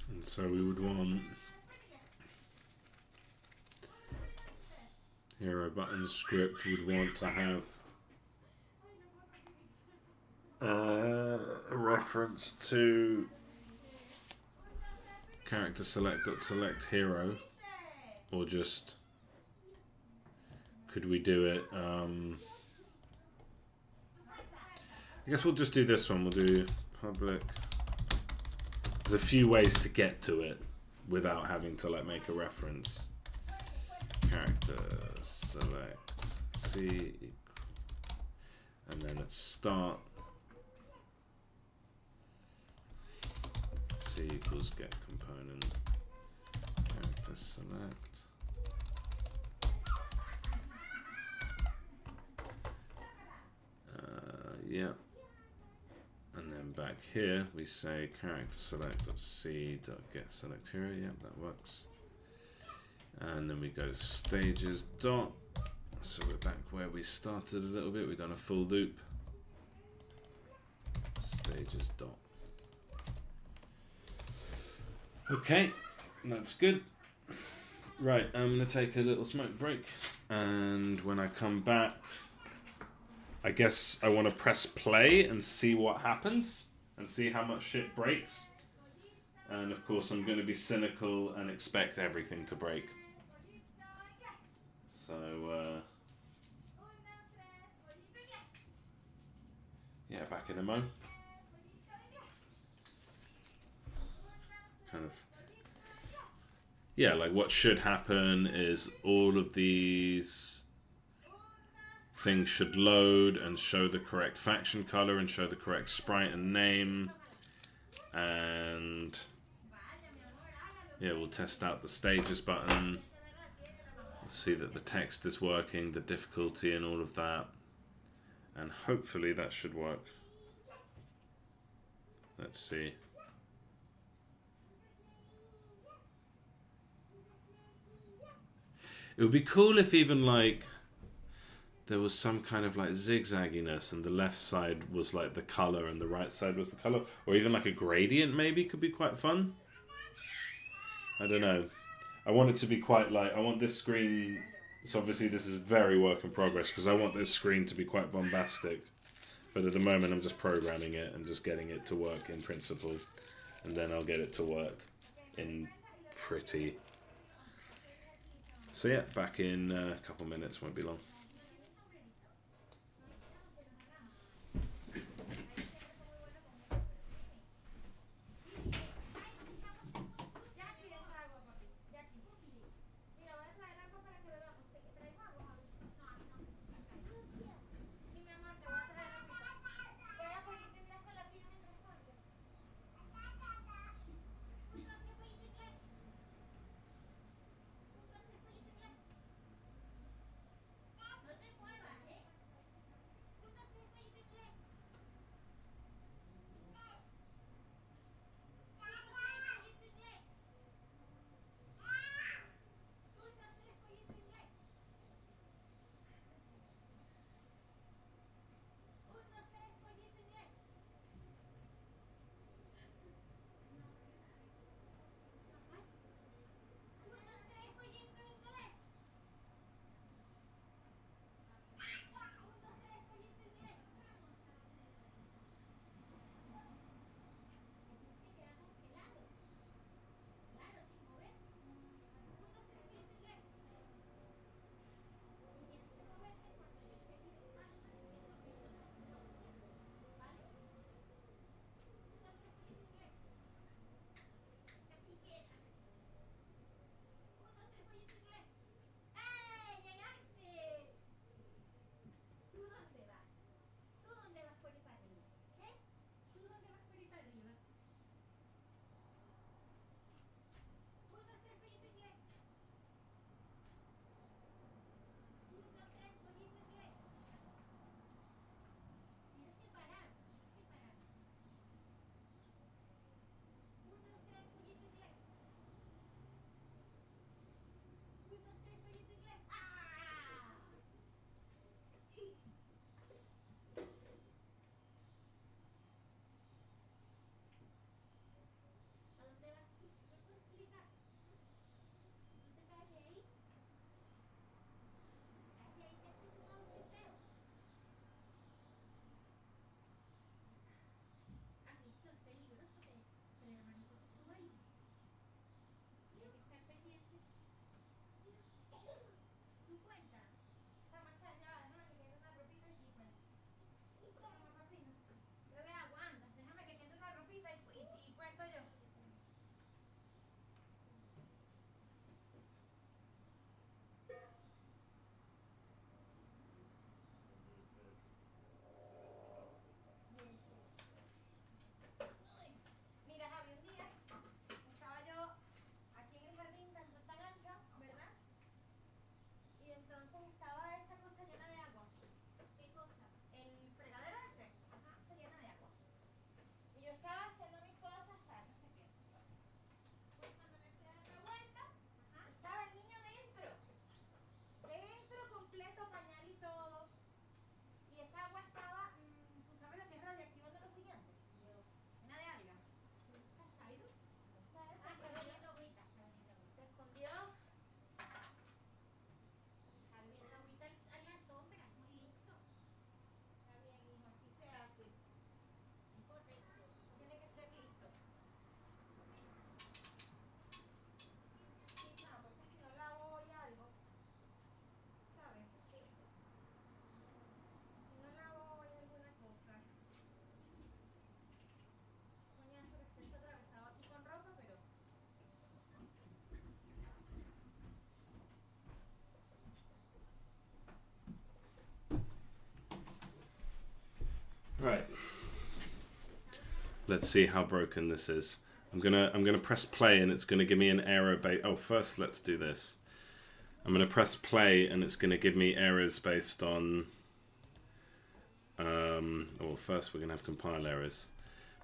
And so we would want hero button script would want to have a reference to character select hero, or just could we do it? I guess we'll just do this one. We'll do public. There's a few ways to get to it without having to like make a reference. Character select C, and then at start C equals get component character select. Yeah. And then back here we say character select.c.get select hero. Yeah, that works. And then we go stages dot. So we're back where we started a little bit. We've done a full loop. Stages dot. Okay, that's good. Right, I'm gonna take a little smoke break, and when I come back, I guess I want to press play and see what happens and see how much shit breaks. And of course I'm going to be cynical and expect everything to break. So back in a mo. Kind of, yeah, like what should happen is all of these things should load and show the correct faction color and show the correct sprite and name. And yeah, we'll test out the stages button. We'll see that the text is working, the difficulty and all of that. And hopefully that should work. Let's see. It would be cool if even like there was some kind of like zigzagginess and the left side was like the color and the right side was the color, or even like a gradient maybe could be quite fun. I don't know. I want it to be quite like, I want this screen, so obviously this is very work in progress because I want this screen to be quite bombastic, but at the moment I'm just programming it and just getting it to work in principle, and then I'll get it to work in pretty. So yeah, back in a couple minutes, won't be long. Let's see how broken this is. I'm gonna press play and it's gonna give me an error. Oh, first let's do this. I'm gonna press play and it's gonna give me errors based on. Well, first we're gonna have compile errors.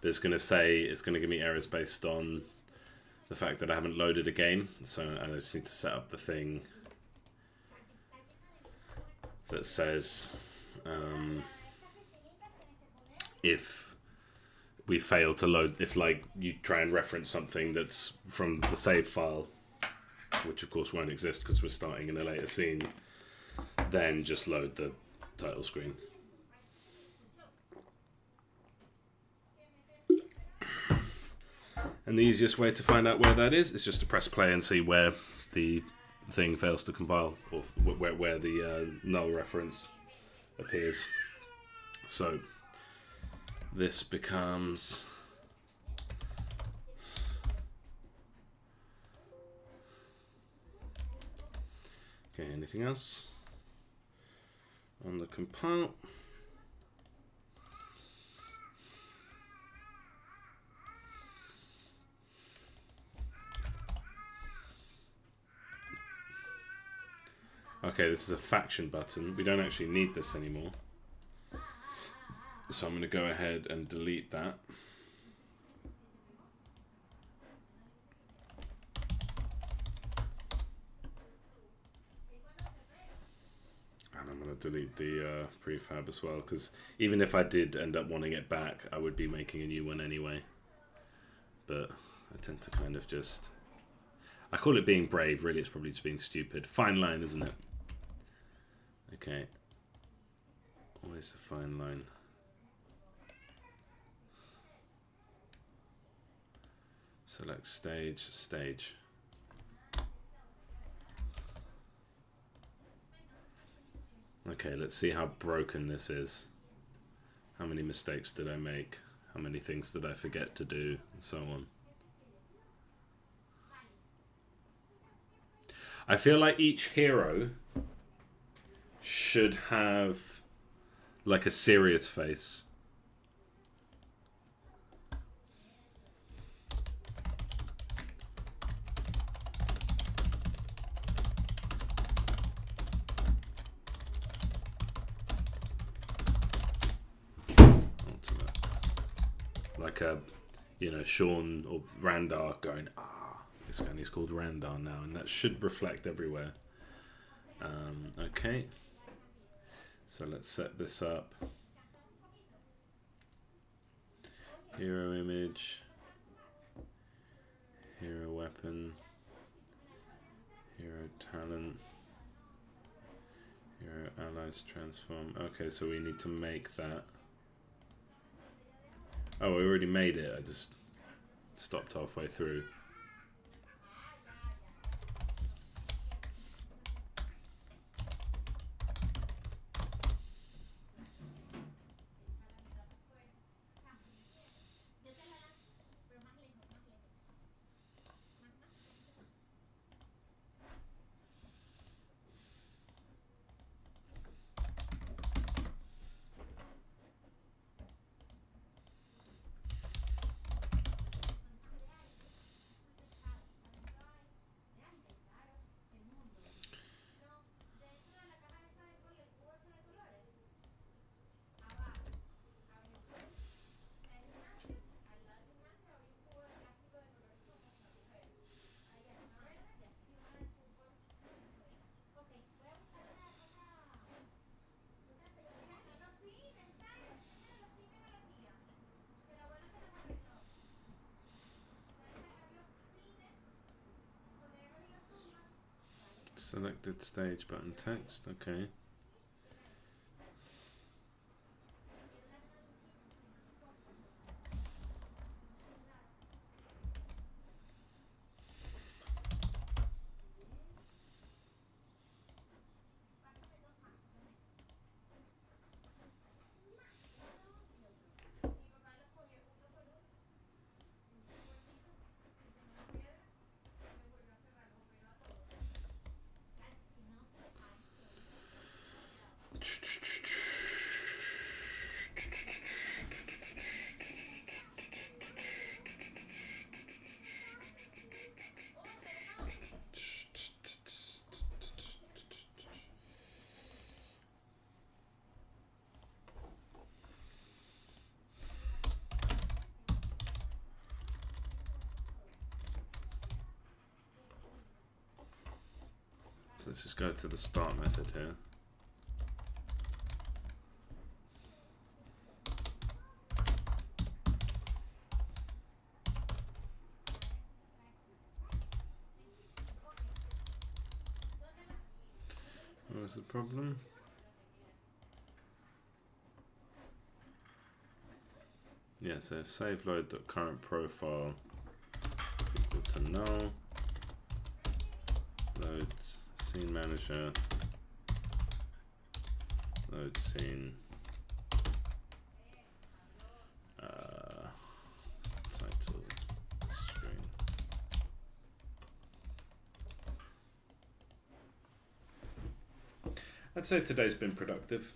But it's gonna give me errors based on the fact that I haven't loaded a game. So I just need to set up the thing that says if we fail to load, if like you try and reference something that's from the save file, which of course won't exist because we're starting in a later scene, then just load the title screen. And the easiest way to find out where that is just to press play and see where the thing fails to compile, or where the null reference appears. So this becomes okay. Anything else on the compile? Okay, this is a faction button. We don't actually need this anymore. So I'm going to go ahead and delete that. And I'm going to delete the prefab as well, because even if I did end up wanting it back, I would be making a new one anyway. But I tend to kind of just... I call it being brave, really it's probably just being stupid. Fine line, isn't it? Okay. Where's the fine line? Select stage, stage. Okay, let's see how broken this is. How many mistakes did I make? How many things did I forget to do? And so on. I feel like each hero should have like a serious face. Like a, you know, Sean or Randar going, this guy is called Randar now, and that should reflect everywhere. Okay, so let's set this up. Hero image, hero weapon, hero talent, hero allies transform. Okay, so we need to make that. Oh, we already made it. I just stopped halfway through. Selected stage button text, okay. let's just go to the start method here. What was the problem? Yeah, so if save load.current profile equal to null, load scene manager, load scene title screen. I'd say today's been productive.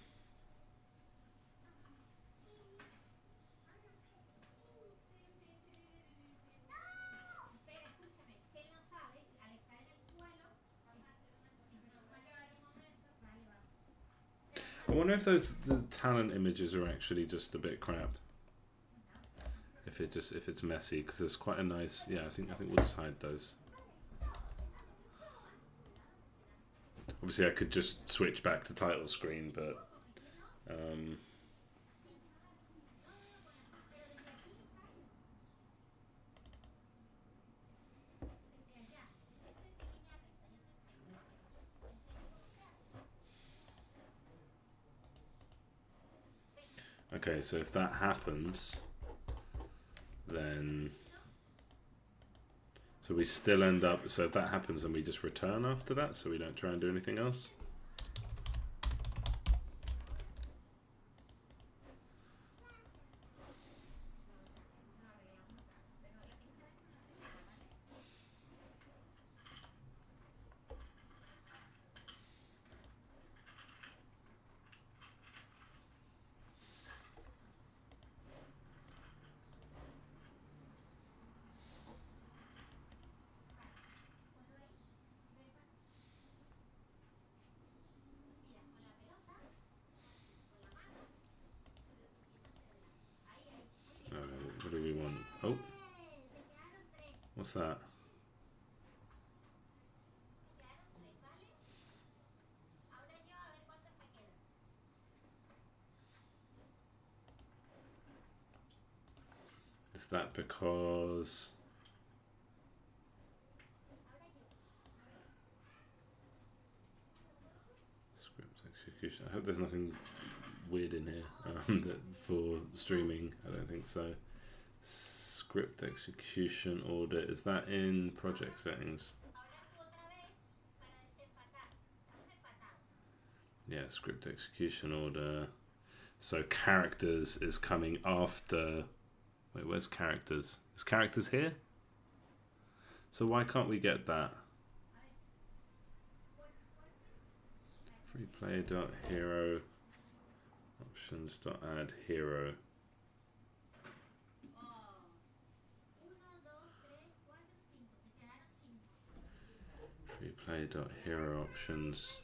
I wonder if the talent images are actually just a bit crap. If it's messy, because there's quite a nice, yeah. I think we'll just hide those. Obviously, I could just switch back to title screen, but okay. So if that happens, then so we still end up. So if that happens, then we just return after that. So we don't try and do anything else. What do we want? Oh, what's that? Is that because script execution? I hope there's nothing weird in here that for streaming. I don't think so. Script execution order, is that in project settings? Yeah, script execution order. So characters is coming after. Wait, where's characters? Is characters here? So why can't we get that? Freeplay.hero options.add hero. Freeplay.hero options.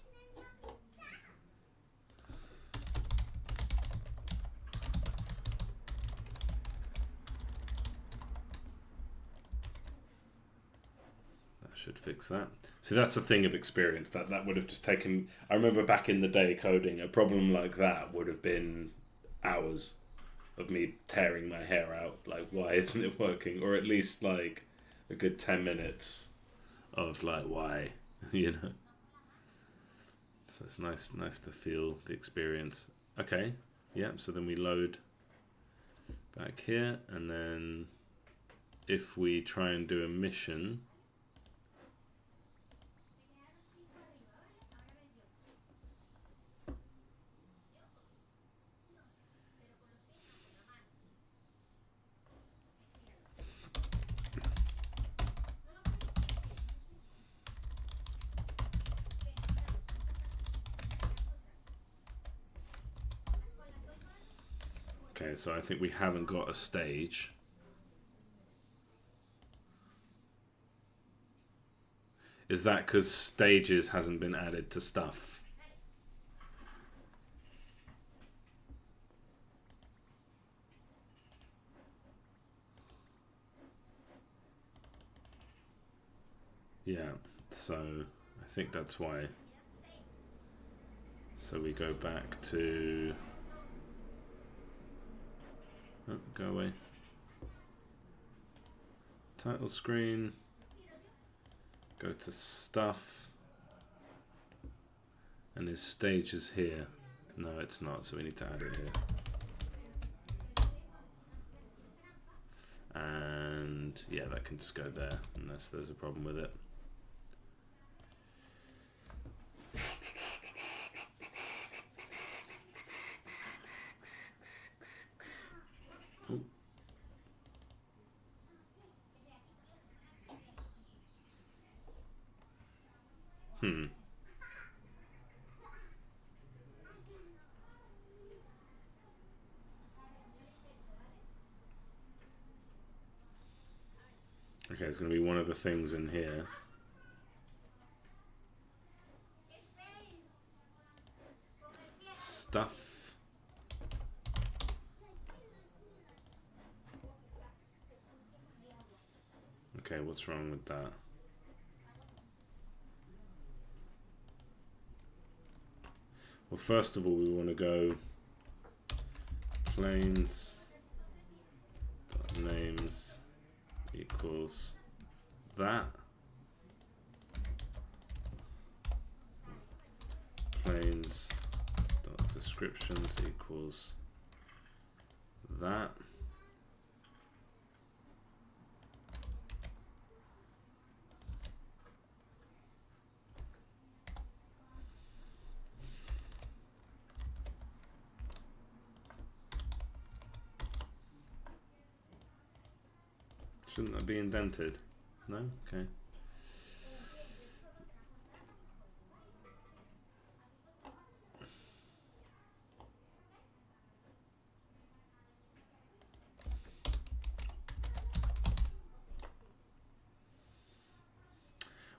That should fix that. See, that's a thing of experience. That would have just taken. I remember back in the day coding, a problem like that would have been hours of me tearing my hair out. Like, why isn't it working? Or at least like a good 10 minutes of like, why, you know. So it's nice to feel the experience. Okay, yeah. So then we load back here, and then if we try and do a mission. Okay, so I think we haven't got a stage. Is that because stages hasn't been added to stuff? Yeah, so I think that's why. So we go back to... Oh, go away. Title screen. Go to stuff. And his stage is here. No, it's not, so we need to add it here. And yeah, that can just go there unless there's a problem with it. Ooh. Okay, it's going to be one of the things in here. Stuff. Okay, what's wrong with that? Well, first of all, we want to go planes names equals that. Planes dot descriptions equals that. Shouldn't that be indented? No? Okay.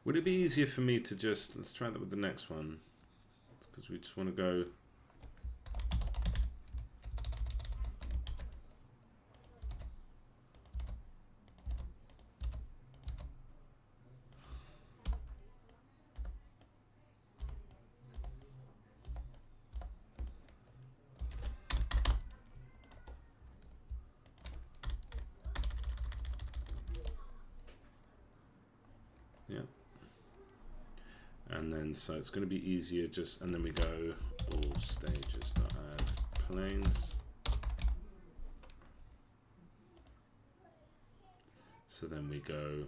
Would it be easier for me to just, let's try that with the next one, because we just want to go so it's going to be easier just, and then we go all stages dot add planes. So then we go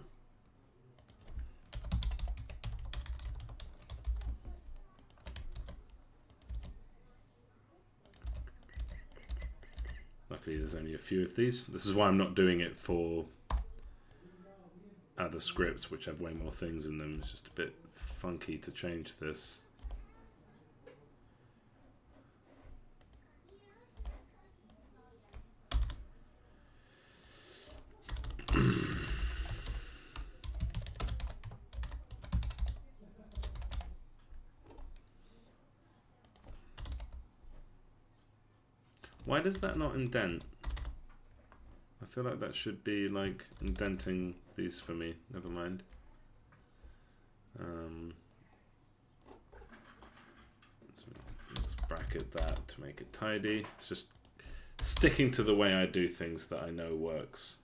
luckily there's only a few of these. This is why I'm not doing it for other scripts which have way more things in them. It's just a bit funky to change this. Why does that not indent? I feel like that should be like indenting these for me. Never mind. Let's bracket that to make it tidy. It's just sticking to the way I do things that I know works.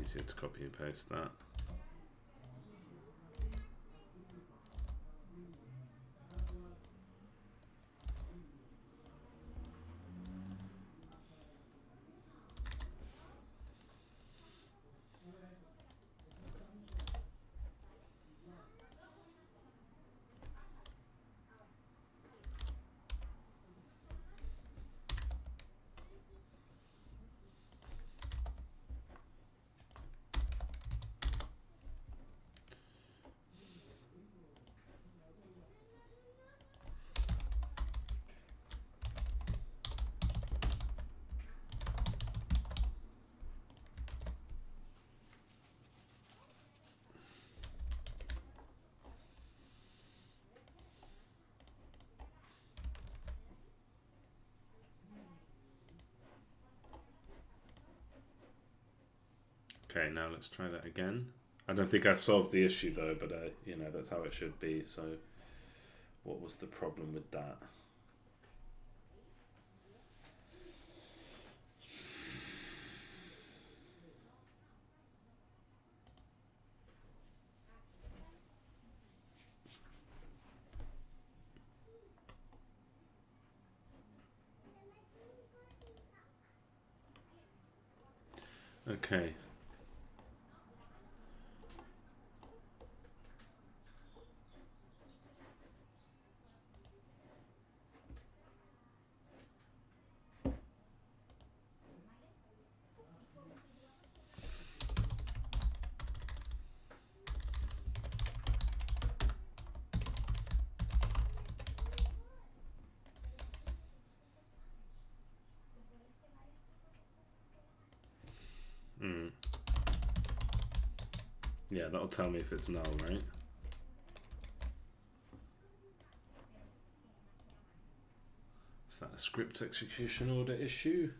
Easier to copy and paste that. Okay, now let's try that again. I don't think I solved the issue though, but you know, that's how it should be. So what was the problem with that? Okay. Yeah, that'll tell me if it's null, right? Is that a script execution order issue?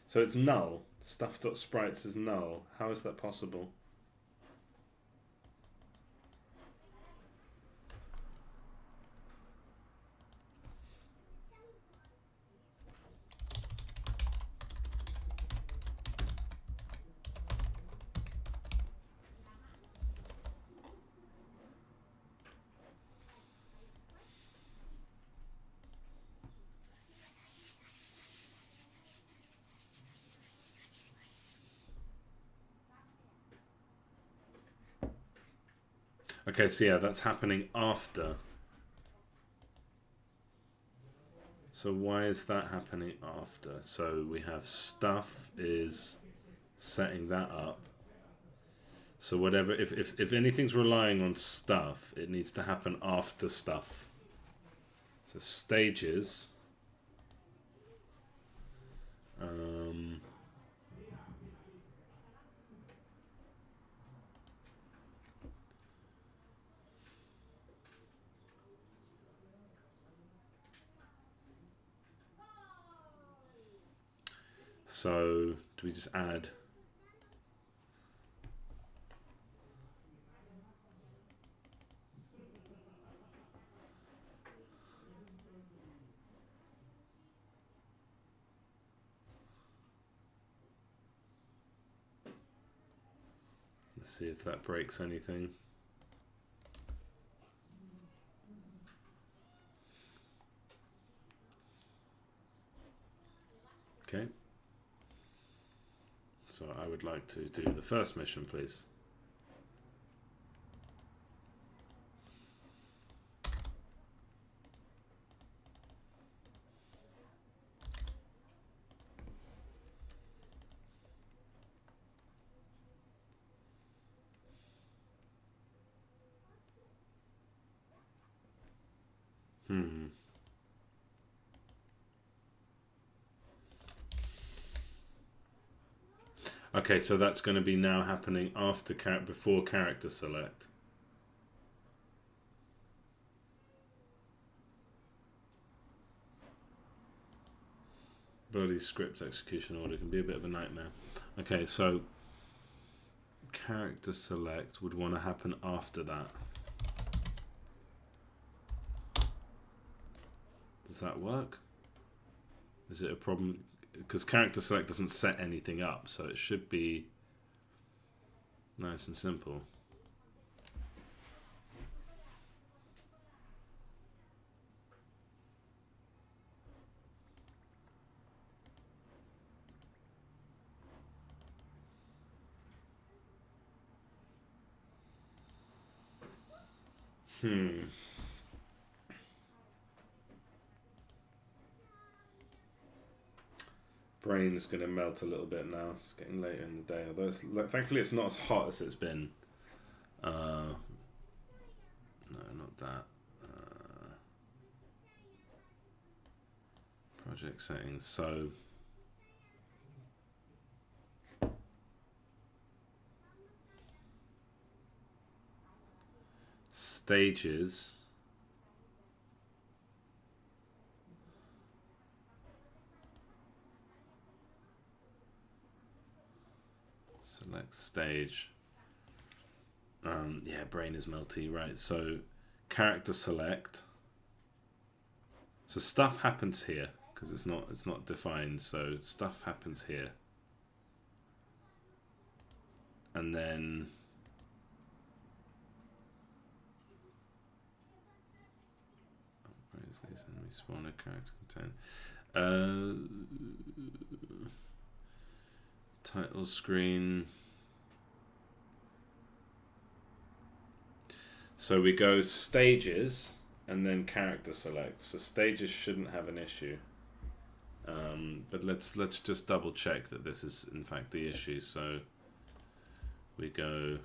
So it's null. Stuff.sprites is null. How is that possible? Okay, so yeah, that's happening after. So why is that happening after? So we have stuff is setting that up. So whatever, if anything's relying on stuff, it needs to happen after stuff. So stages. So do we just add? Let's see if that breaks anything. Okay. So I would like to do the first mission, please. Okay, so that's going to be now happening after before character select. Bloody script execution order can be a bit of a nightmare. Okay, so character select would want to happen after that. Does that work? Is it a problem? Because character select doesn't set anything up, so it should be nice and simple. Brain's going to melt a little bit now. It's getting later in the day, although thankfully it's not as hot as it's been. No, not that. Project settings. So stages. Select stage. Yeah, brain is melty, right? So character select. So stuff happens here because it's not defined. So stuff happens here, and then where is this enemy spawner character content? Title screen. So we go stages and then character select. So stages shouldn't have an issue. But let's just double check that this is in fact the issue. So we go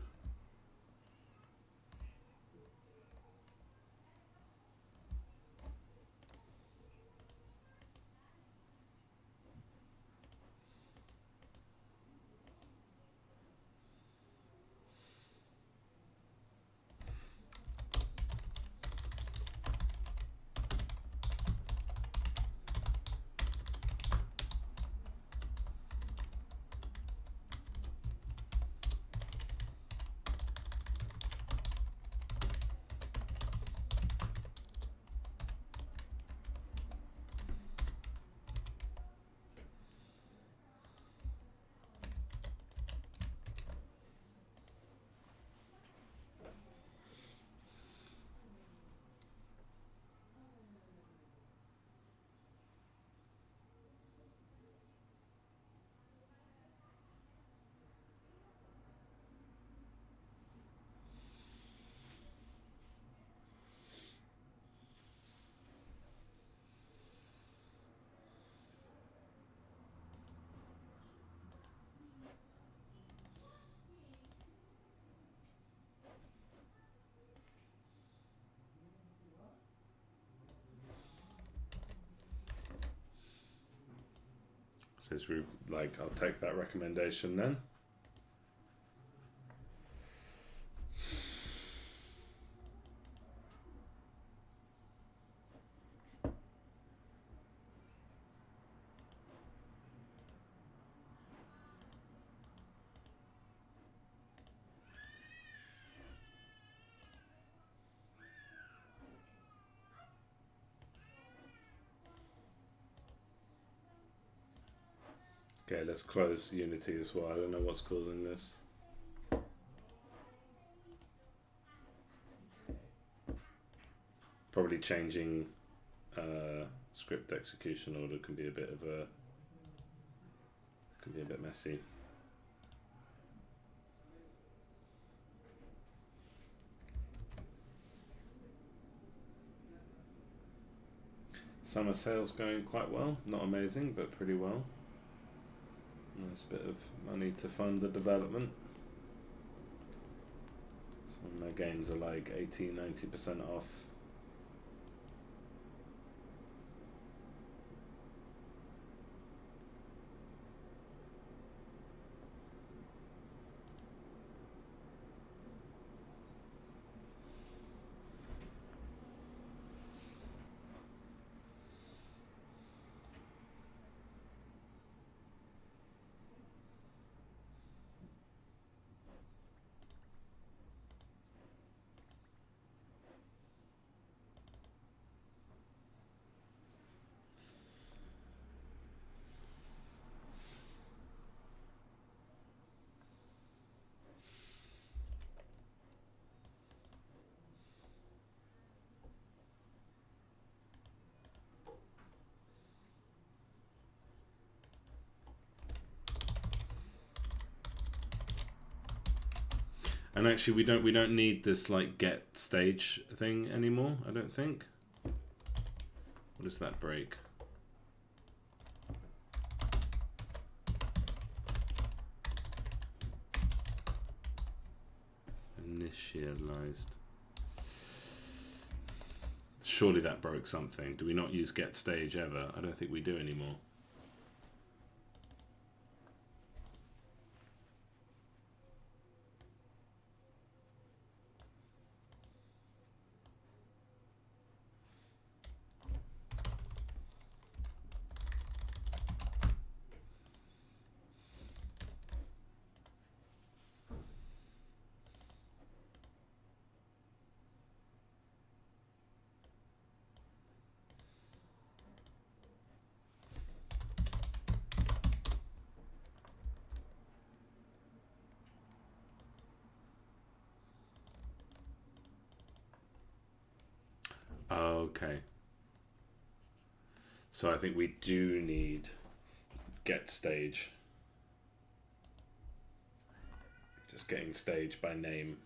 says we like I'll take that recommendation then. Okay, let's close Unity as well. I don't know what's causing this. Probably changing script execution order can be a bit messy. Summer sales going quite well. Not amazing, but pretty well. Nice bit of money to fund the development. Some of my games are like 80-90% off. And actually, we don't need this like get stage thing anymore. I don't think. What does that break? Initialized. Surely that broke something. Do we not use get stage ever? I don't think we do anymore. Okay. So I think we do need get stage. Just getting stage by name.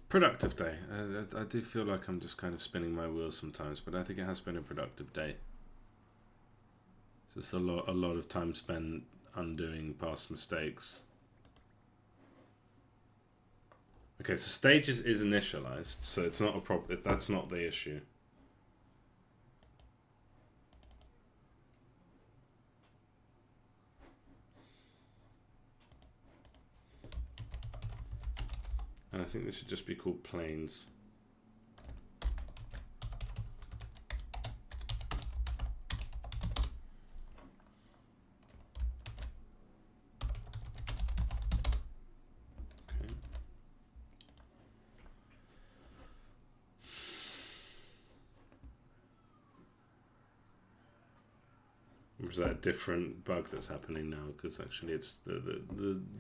Productive day. I do feel like I'm just kind of spinning my wheels sometimes, but I think it has been a productive day. So it's a lot of time spent undoing past mistakes. Okay, so stages is initialized, so it's not a problem. That's not the issue. And I think this should just be called planes. Okay. Or is that a different bug that's happening now? Because actually it's the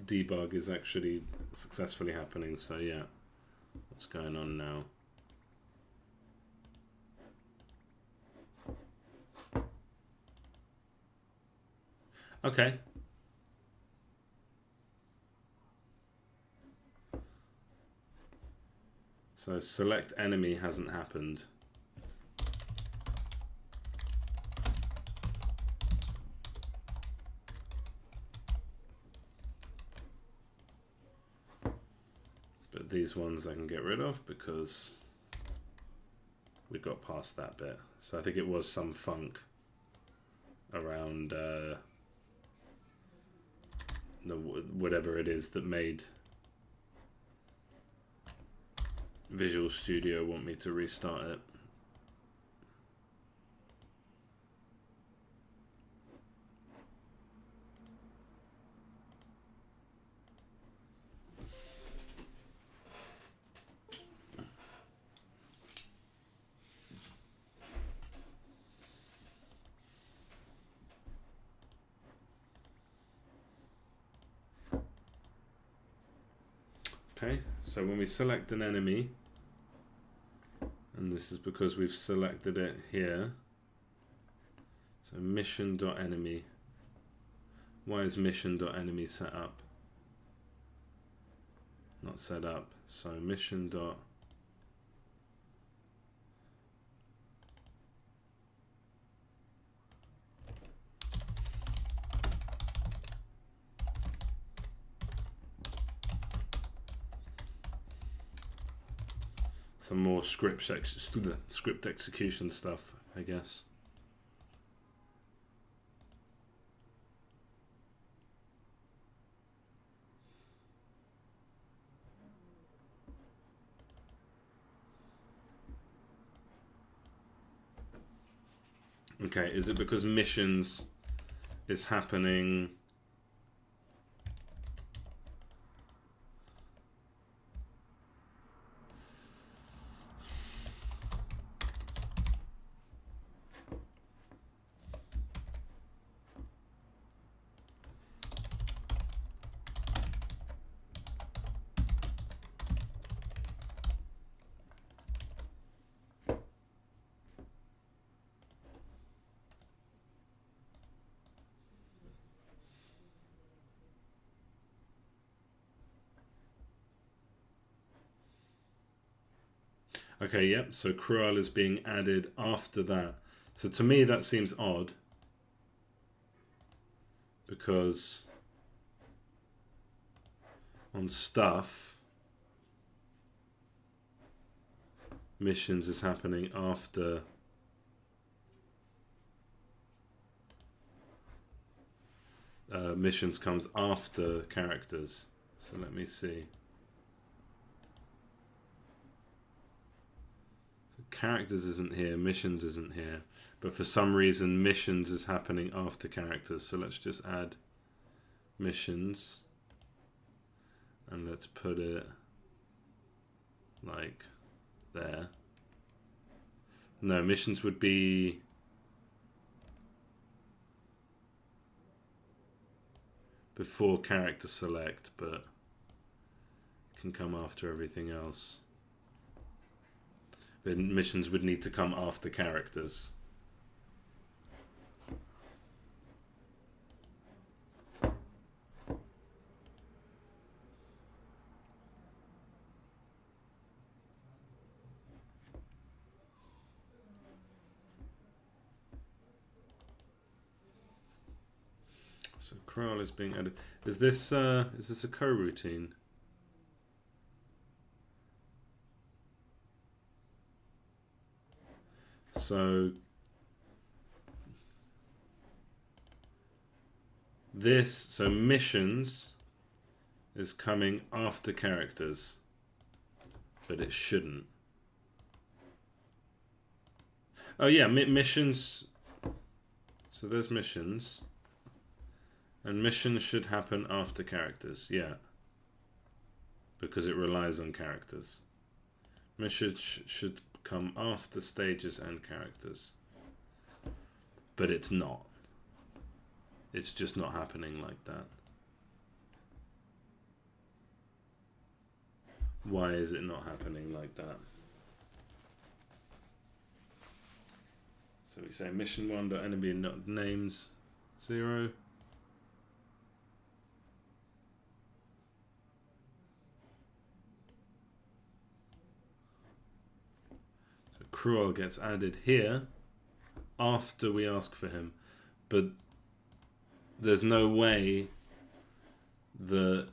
debug is actually successfully happening, so yeah. What's going on now? Okay. So select enemy hasn't happened. But these ones I can get rid of because we got past that bit. So I think it was some funk around the whatever it is that made Visual Studio want me to restart it. Okay, so when we select an enemy, and this is because we've selected it here, so mission.enemy. Why is mission.enemy set up? Not set up. So mission. Some more script execution stuff, I guess. Okay, is it because missions is happening? Okay, yep, so cruel is being added after that. So to me that seems odd, because on stuff, missions is happening after missions comes after characters. So let me see. So characters isn't here, missions isn't here, but for some reason missions is happening after characters. So let's just add missions and let's put it like there. No, missions would be before character select, but can come after everything else. But missions would need to come after characters. So crawl is being added. Is this a coroutine? So missions is coming after characters, but it shouldn't. Oh yeah, missions. So there's missions. And missions should happen after characters, yeah. Because it relies on characters. Missions should come after stages and characters. But it's not. It's just not happening like that. Why is it not happening like that? So we say mission 1.enemy names 0. So cruel gets added here after we ask for him, but there's no way that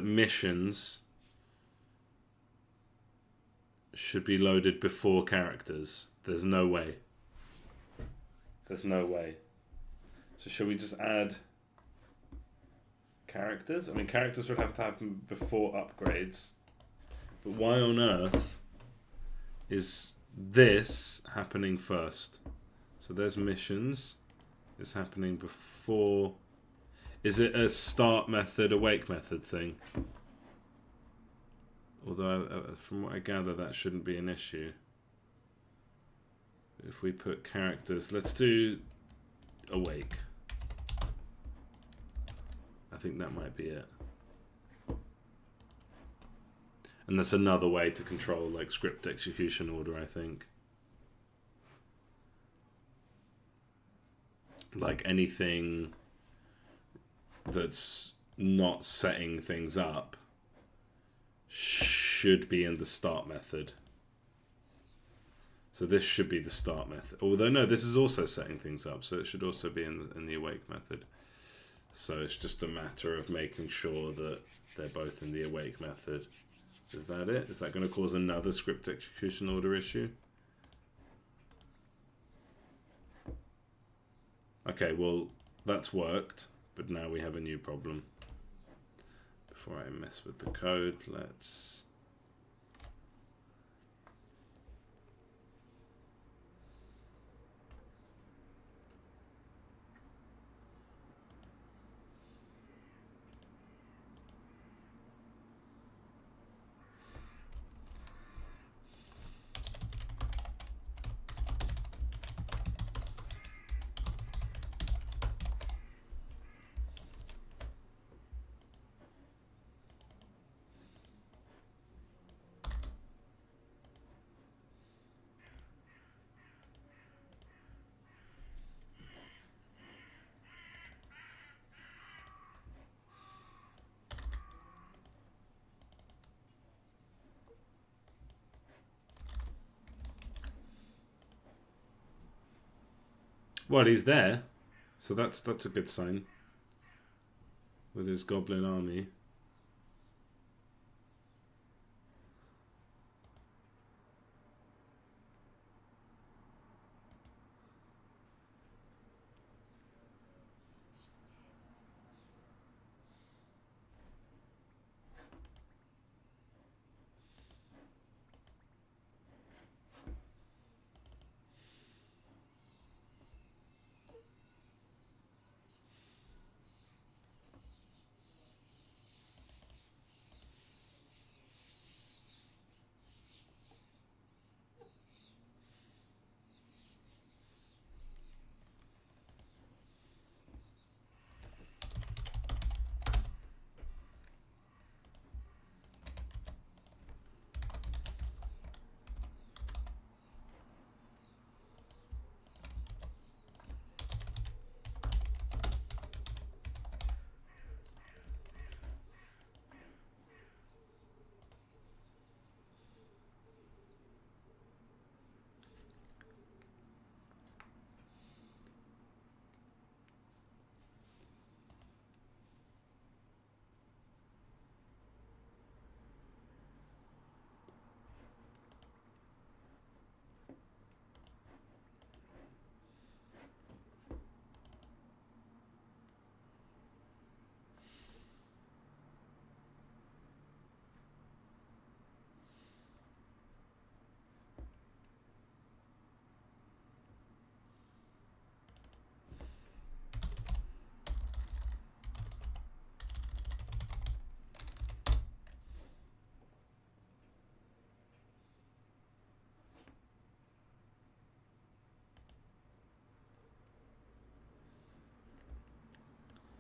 missions should be loaded before characters. There's no way. There's no way. So should we just add characters? I mean, characters would have to happen before upgrades. But why on earth is this happening first? So there's missions. It's happening before. Is it a start method, awake method thing? Although, from what I gather, that shouldn't be an issue. If we put characters, let's do awake. I think that might be it. And that's another way to control like script execution order, I think. Like anything that's not setting things up should be in the start method. So this should be the start method. Although no, this is also setting things up, so it should also be in the awake method. So it's just a matter of making sure that they're both in the awake method. Is that it? Is that going to cause another script execution order issue? Okay, well, that's worked, but now we have a new problem. Before I mess with the code, let's... Well, he's there, so that's a good sign. With his goblin army.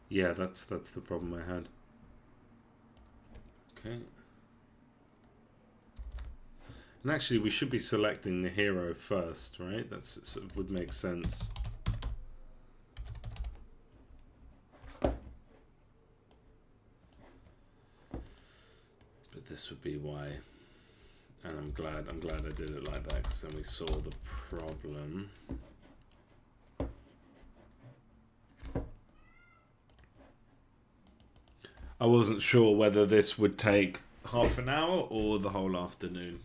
Yeah, that's the problem I had. Okay. And actually, we should be selecting the hero first, right? That sort of would make sense. But this would be why. And I'm glad I did it like that, because then we saw the problem. I wasn't sure whether this would take half an hour or the whole afternoon.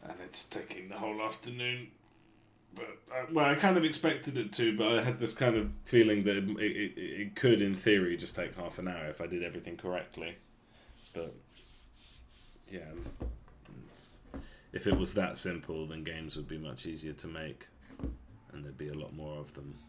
And it's taking the whole afternoon. But well, I kind of expected it to, but I had this kind of feeling that it could, in theory, just take half an hour if I did everything correctly. But yeah, if it was that simple, then games would be much easier to make, and there'd be a lot more of them.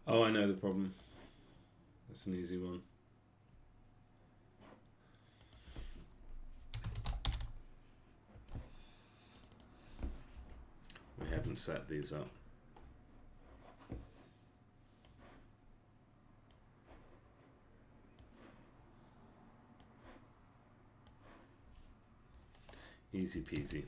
Oh, I know the problem. That's an easy one. We haven't set these up. Easy peasy.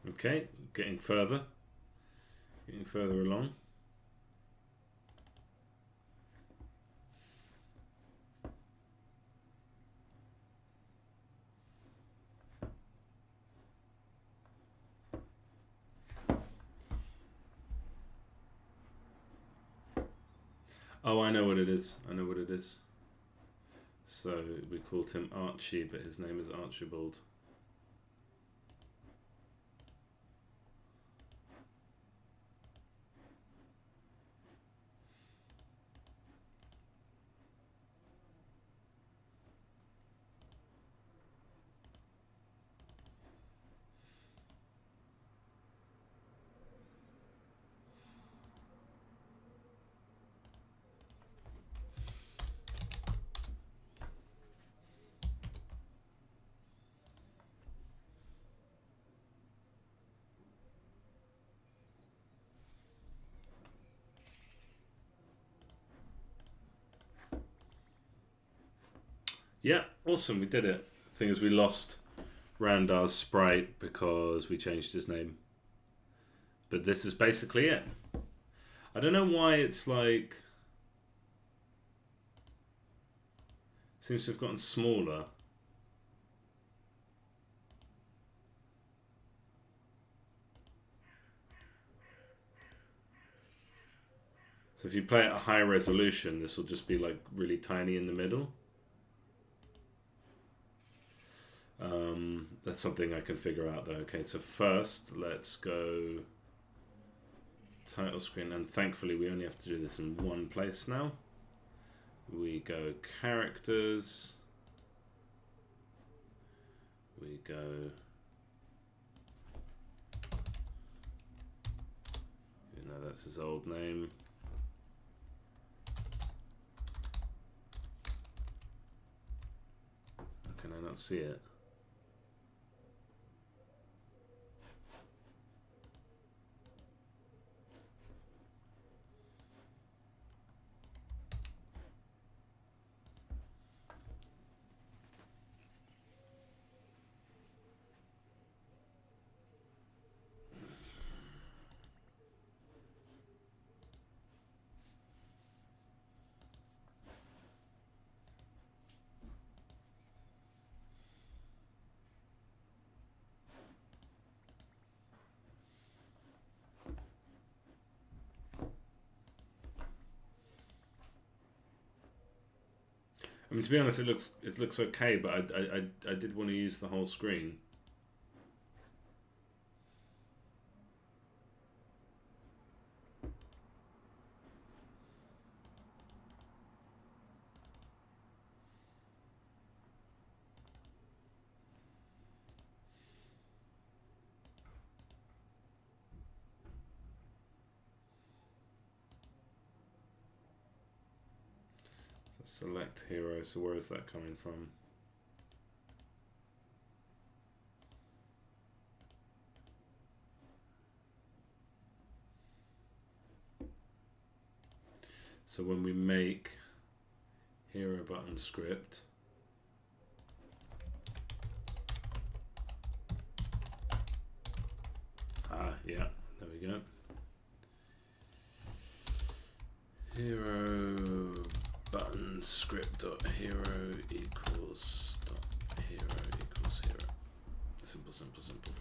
Okay, getting further along. Oh, I know what it is. So we called him Archie, but his name is Archibald. Yeah, awesome, we did it. Thing is, we lost Randar's sprite because we changed his name. But this is basically it. I don't know why it's like... Seems to have gotten smaller. So if you play at a high resolution, this will just be like really tiny in the middle. That's something I can figure out though. Okay, so first let's go title screen, and thankfully we only have to do this in one place now. We go characters. We go... You know, that's his old name. How can I not see it? I mean, to be honest, it looks okay, but I did want to use the whole screen. So select hero. So where is that coming from? So when we make hero button script, yeah, there we go. Hero button script dot hero equals dot hero equals hero. Simple, simple, simple.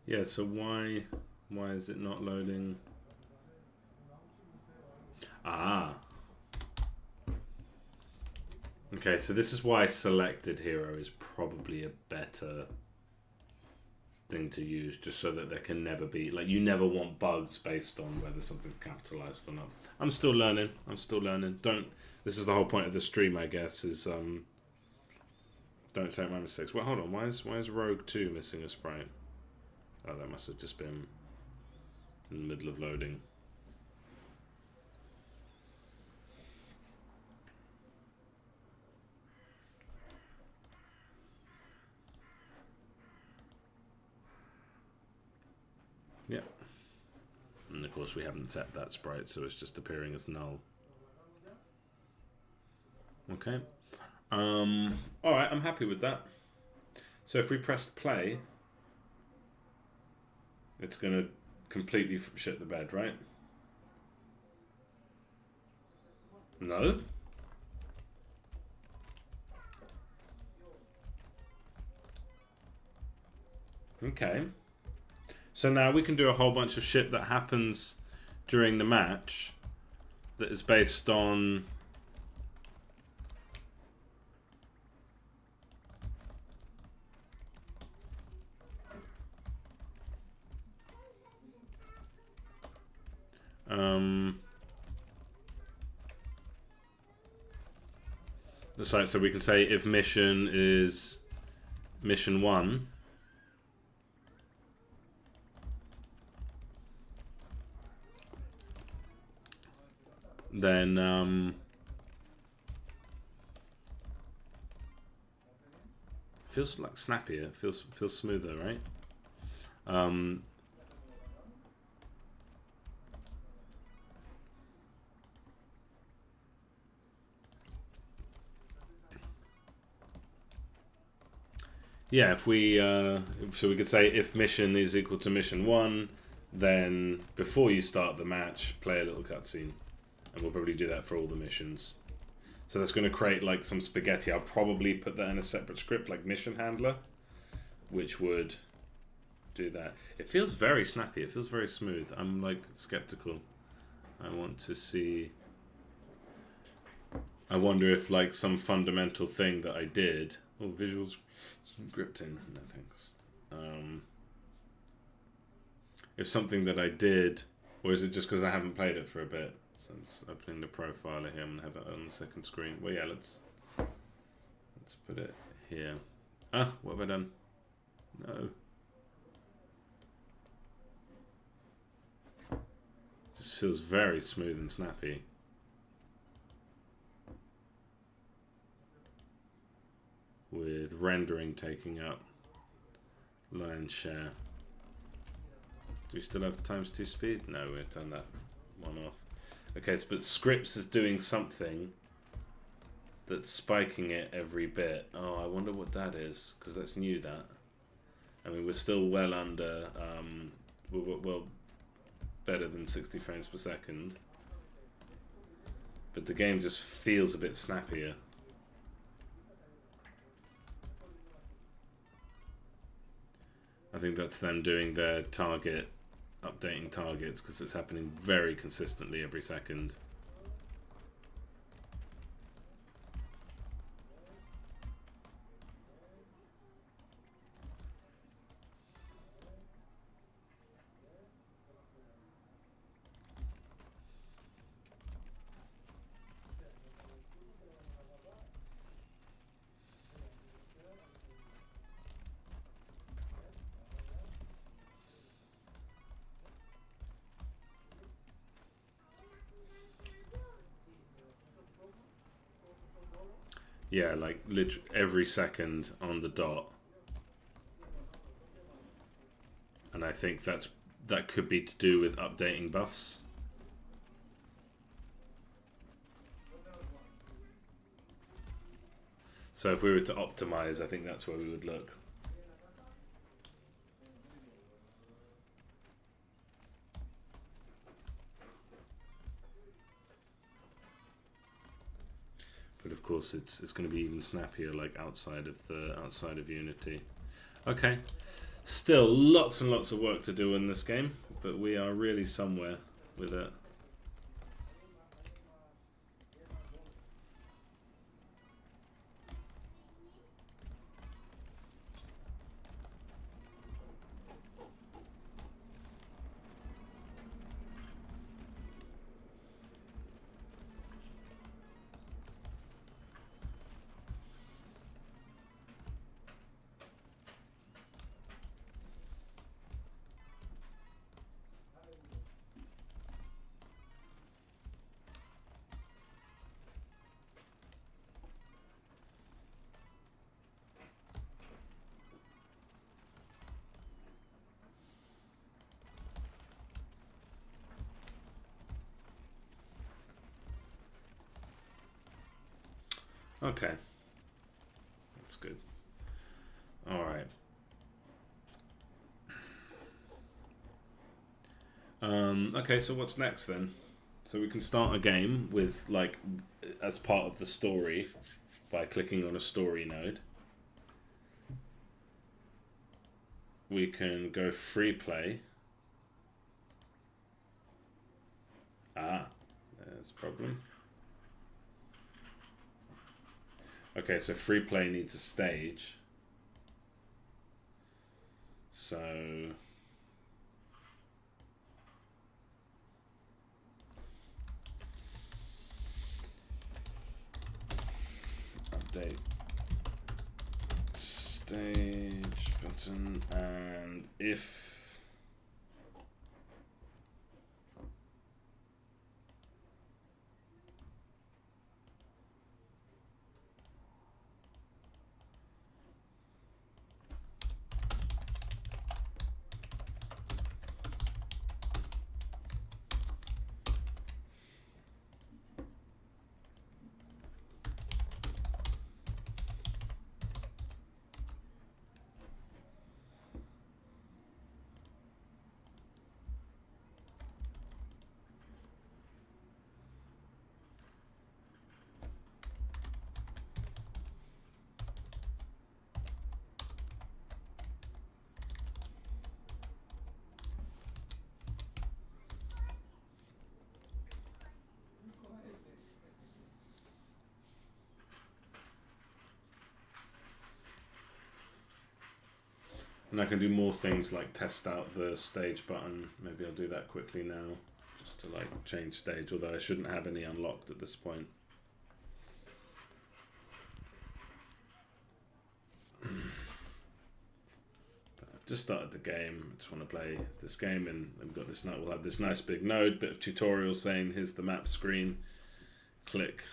Yeah, so why is it not loading? Ah. Okay, so this is why selected hero is probably a better thing to use, just so that there can never be, like, you never want bugs based on whether something's capitalized or not. I'm still learning. This is the whole point of the stream, I guess, is don't take my mistakes. Well, hold on, why is Rogue 2 missing a sprite? Oh, that must have just been in the middle of loading. Yeah. And of course we haven't set that sprite, so it's just appearing as null. Okay. Alright, I'm happy with that. So if we pressed play, it's going to completely shit the bed, right? No? Okay. So now we can do a whole bunch of shit that happens during the match that is based on... so we can say if mission is mission 1, then feels like snappier, feels smoother, right? Yeah, if we so we could say if mission is equal to mission 1, then before you start the match, play a little cutscene, and we'll probably do that for all the missions. So that's going to create like some spaghetti. I'll probably put that in a separate script, like mission handler, which would do that. It feels very snappy. It feels very smooth. I'm like skeptical. I want to see. I wonder if like some fundamental thing that I did. Oh, visuals. Scripting, no thanks. It's something that I did, or is it just because I haven't played it for a bit? So I'm just opening the profile here and have it on the second screen. Well, yeah, let's put it here. Ah, what have I done? No. It just feels very smooth and snappy. With rendering taking up lion's share. Do we still have ×2 speed? No, we'll turn that one off. Okay, so, but scripts is doing something that's spiking it every bit. Oh, I wonder what that is, because that's new, that. I mean, we're still well under, we're well better than 60 frames per second. But the game just feels a bit snappier. I think that's them doing their target, updating targets, because it's happening very consistently every second. Yeah, like literally every second on the dot. And I think that could be to do with updating buffs. So if we were to optimize, I think that's where we would look. But of course, it's going to be even snappier, like outside of Unity. Okay, still lots and lots of work to do in this game, but we are really somewhere with it. Okay, that's good. All right. Okay, so what's next then? So we can start a game with, like, as part of the story by clicking on a story node. We can go free play. Ah, there's a problem. Okay, so free play needs a stage. So update stage button, and if and I can do more things like test out the stage button. Maybe I'll do that quickly now, just to like change stage, although I shouldn't have any unlocked at this point. But I've just started the game. I just want to play this game, and we've got this. We'll have this nice big node, bit of tutorial saying here's the map screen. Click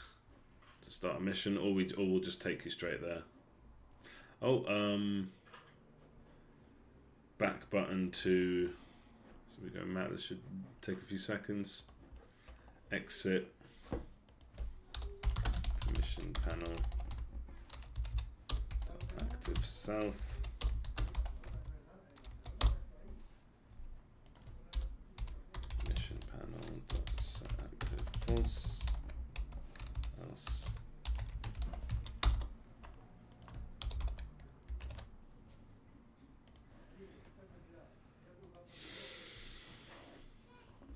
to start a mission, or we'll just take you straight there. Oh, back button to, so we go map. This should take a few seconds. Exit mission panel, active south, mission panel set active false, else.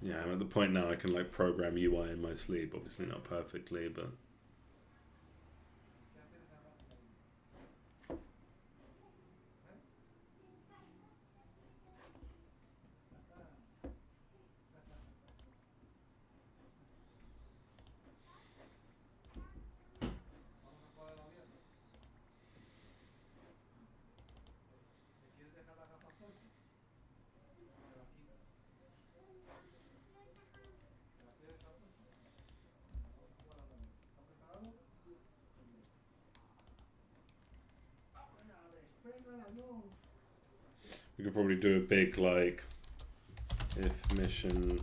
Yeah, I'm at the point now I can like program UI in my sleep. Obviously not perfectly, but we could probably do a big like if mission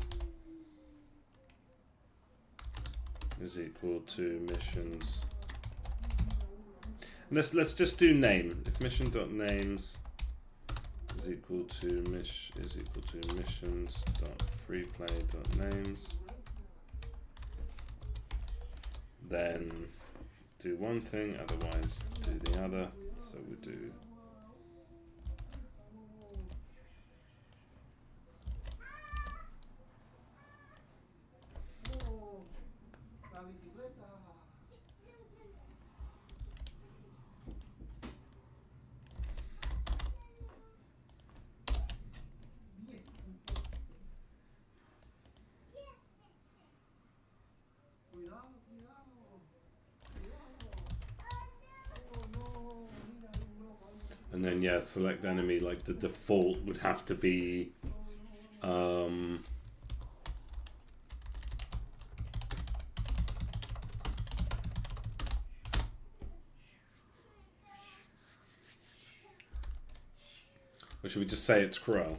is equal to missions. Let's just do name. If mission.names is equal to missions.freeplay.names, then do one thing, otherwise do the other. So we do and then yeah, select enemy. Like the default would have to be or should we just say it's Corel?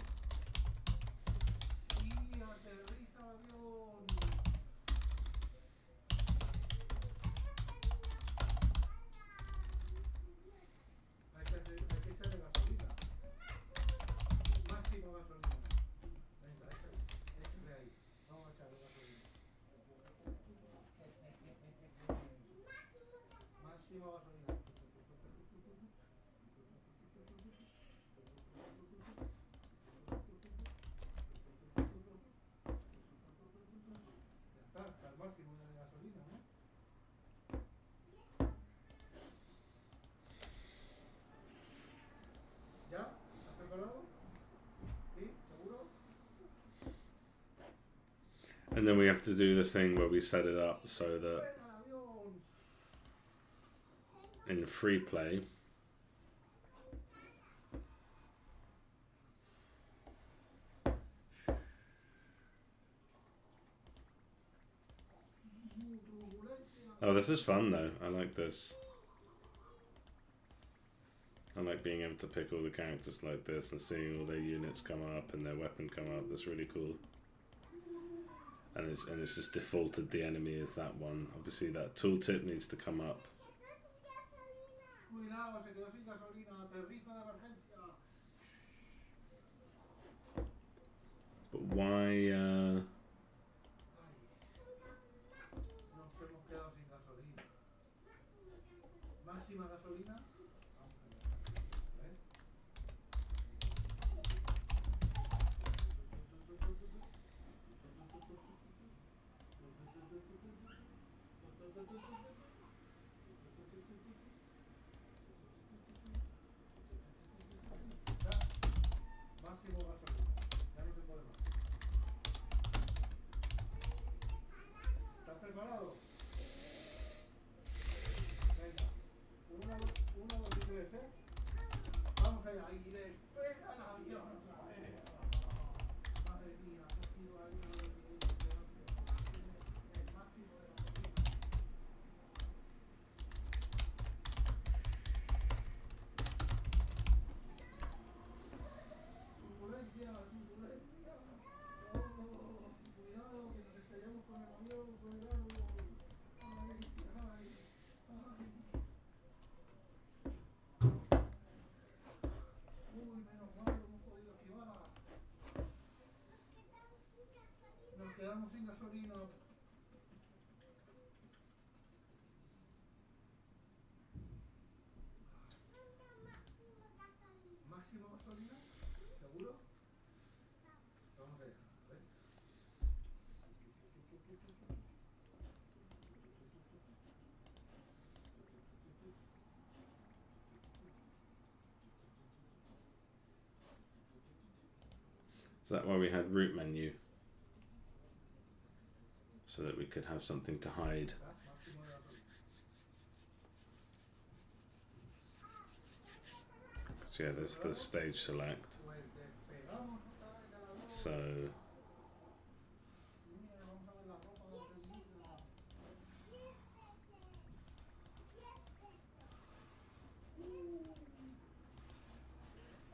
And then we have to do the thing where we set it up so that in free play oh, this is fun though. I like this. I like being able to pick all the characters like this and seeing all their units come up and their weapon come up. That's really cool. And it's just defaulted the enemy as that one. Obviously that tooltip needs to come up. But why is that why we had root menu? So that we could have something to hide. So yeah, there's the stage select. So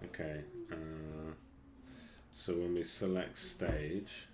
okay, so when we select stage,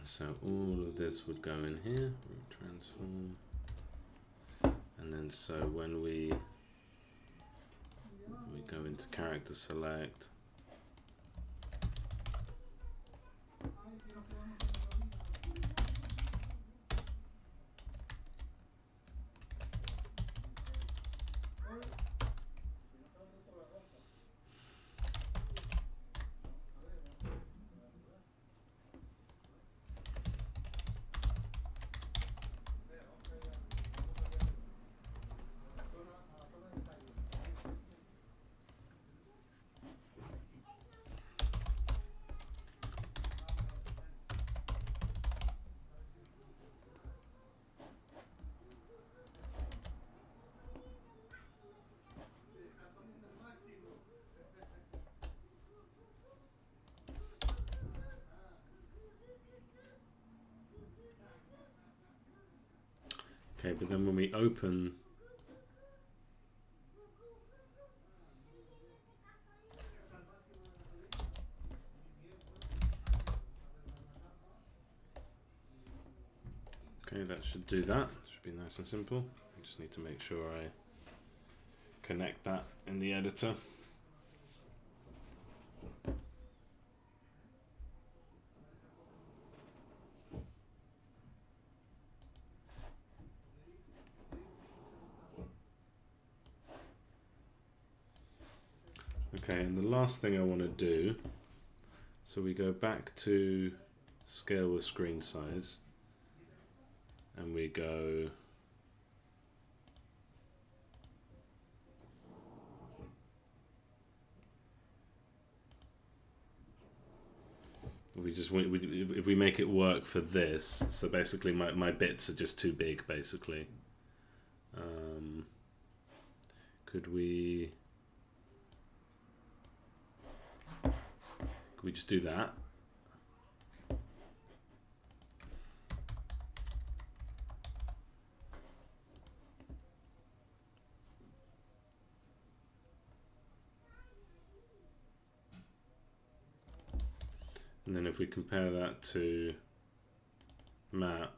So all of this would go in here, transform, and then so when we go into character select, okay, but then when we open, okay, that should do that. Should be nice and simple. I just need to make sure I connect that in the editor. Okay, and the last thing I want to do, so we go back to scale with screen size, and we go if we make it work for this, so basically my bits are just too big basically. Could we just do that? And then if we compare that to map,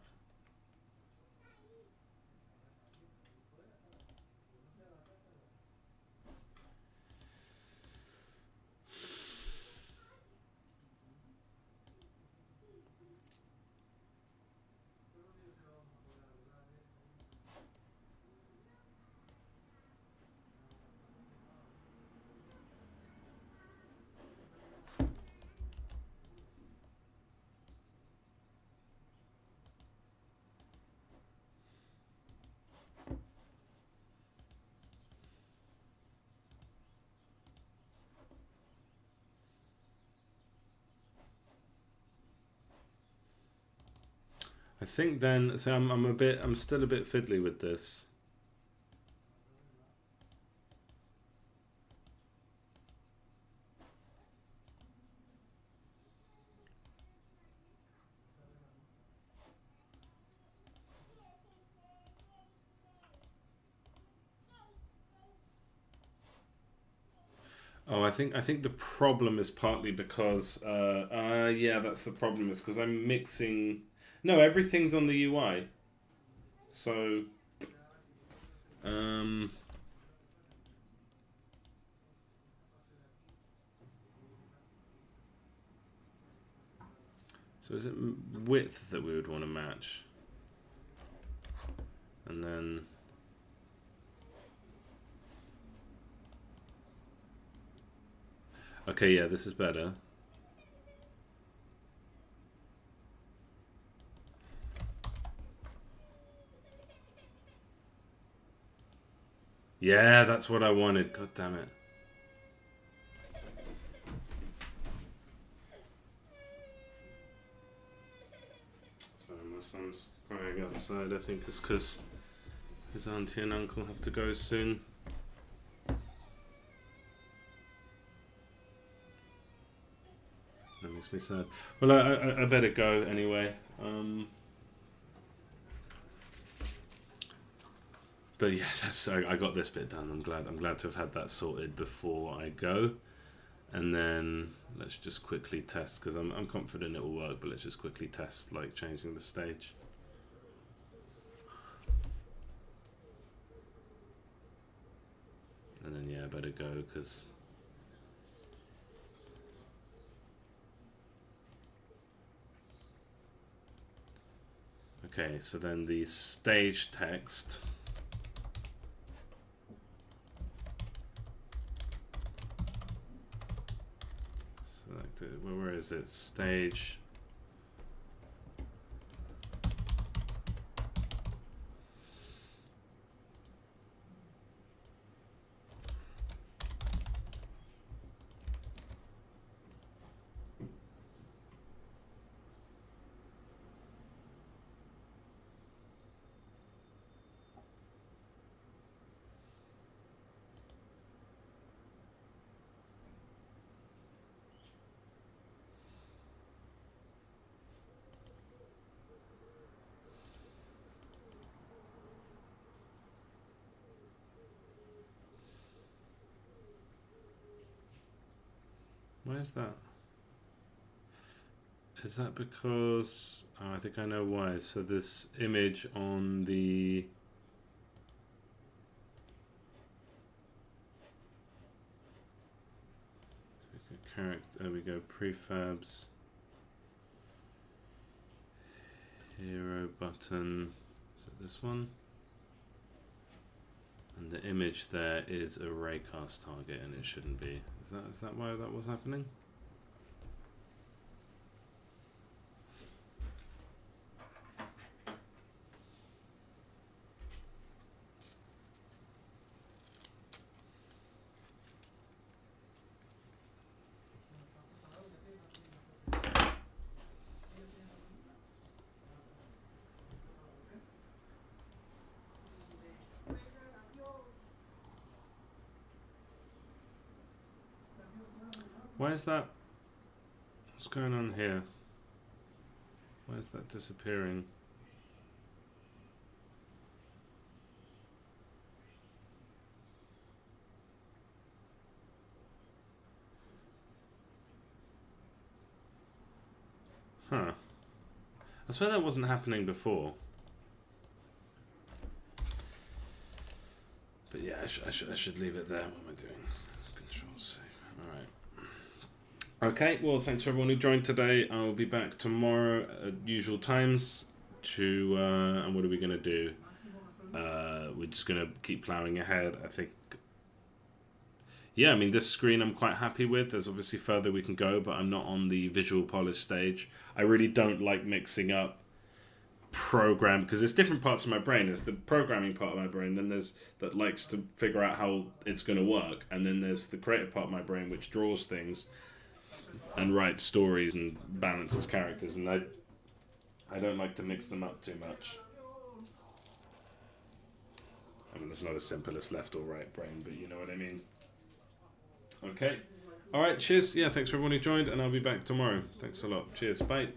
I think then, so I'm still a bit fiddly with this. Oh, I think the problem is partly because yeah, that's the problem. Is because I'm mixing. No, everything's on the UI. So so is it width that we would want to match? And then okay, yeah, this is better. Yeah, that's what I wanted. God damn it. Sorry, my son's crying outside. I think it's because his auntie and uncle have to go soon. That makes me sad. Well, I better go anyway. But yeah, I got this bit done. I'm glad to have had that sorted before I go. And then let's just quickly test, because I'm confident it will work. But let's just quickly test, like, changing the stage. And then yeah, I better go because. Okay, so then the stage text. Selected. Where is it? Stage. Why is that? Is that because... Oh, I think I know why. So this image on the... Character, there we go, prefabs. Hero button. Is it this one? And the image there is a raycast target, and it shouldn't be. Is that why that was happening? Why is that? What's going on here? Why is that disappearing? Huh. I swear that wasn't happening before. But yeah, I should leave it there. What am I doing? Control C. Alright. Okay, well, thanks for everyone who joined today. I'll be back tomorrow at usual times to... and what are we going to do? We're just going to keep ploughing ahead, I think. Yeah, I mean, this screen I'm quite happy with. There's obviously further we can go, but I'm not on the visual polish stage. I really don't like mixing up program, because there's different parts of my brain. There's the programming part of my brain, then there's that likes to figure out how it's going to work, and then there's the creative part of my brain which draws things and writes stories and balances characters, and I don't like to mix them up too much. I mean, it's not as simple as left or right brain, but you know what I mean. Okay. Alright, cheers. Yeah, thanks for everyone who joined, and I'll be back tomorrow. Thanks a lot. Cheers. Bye.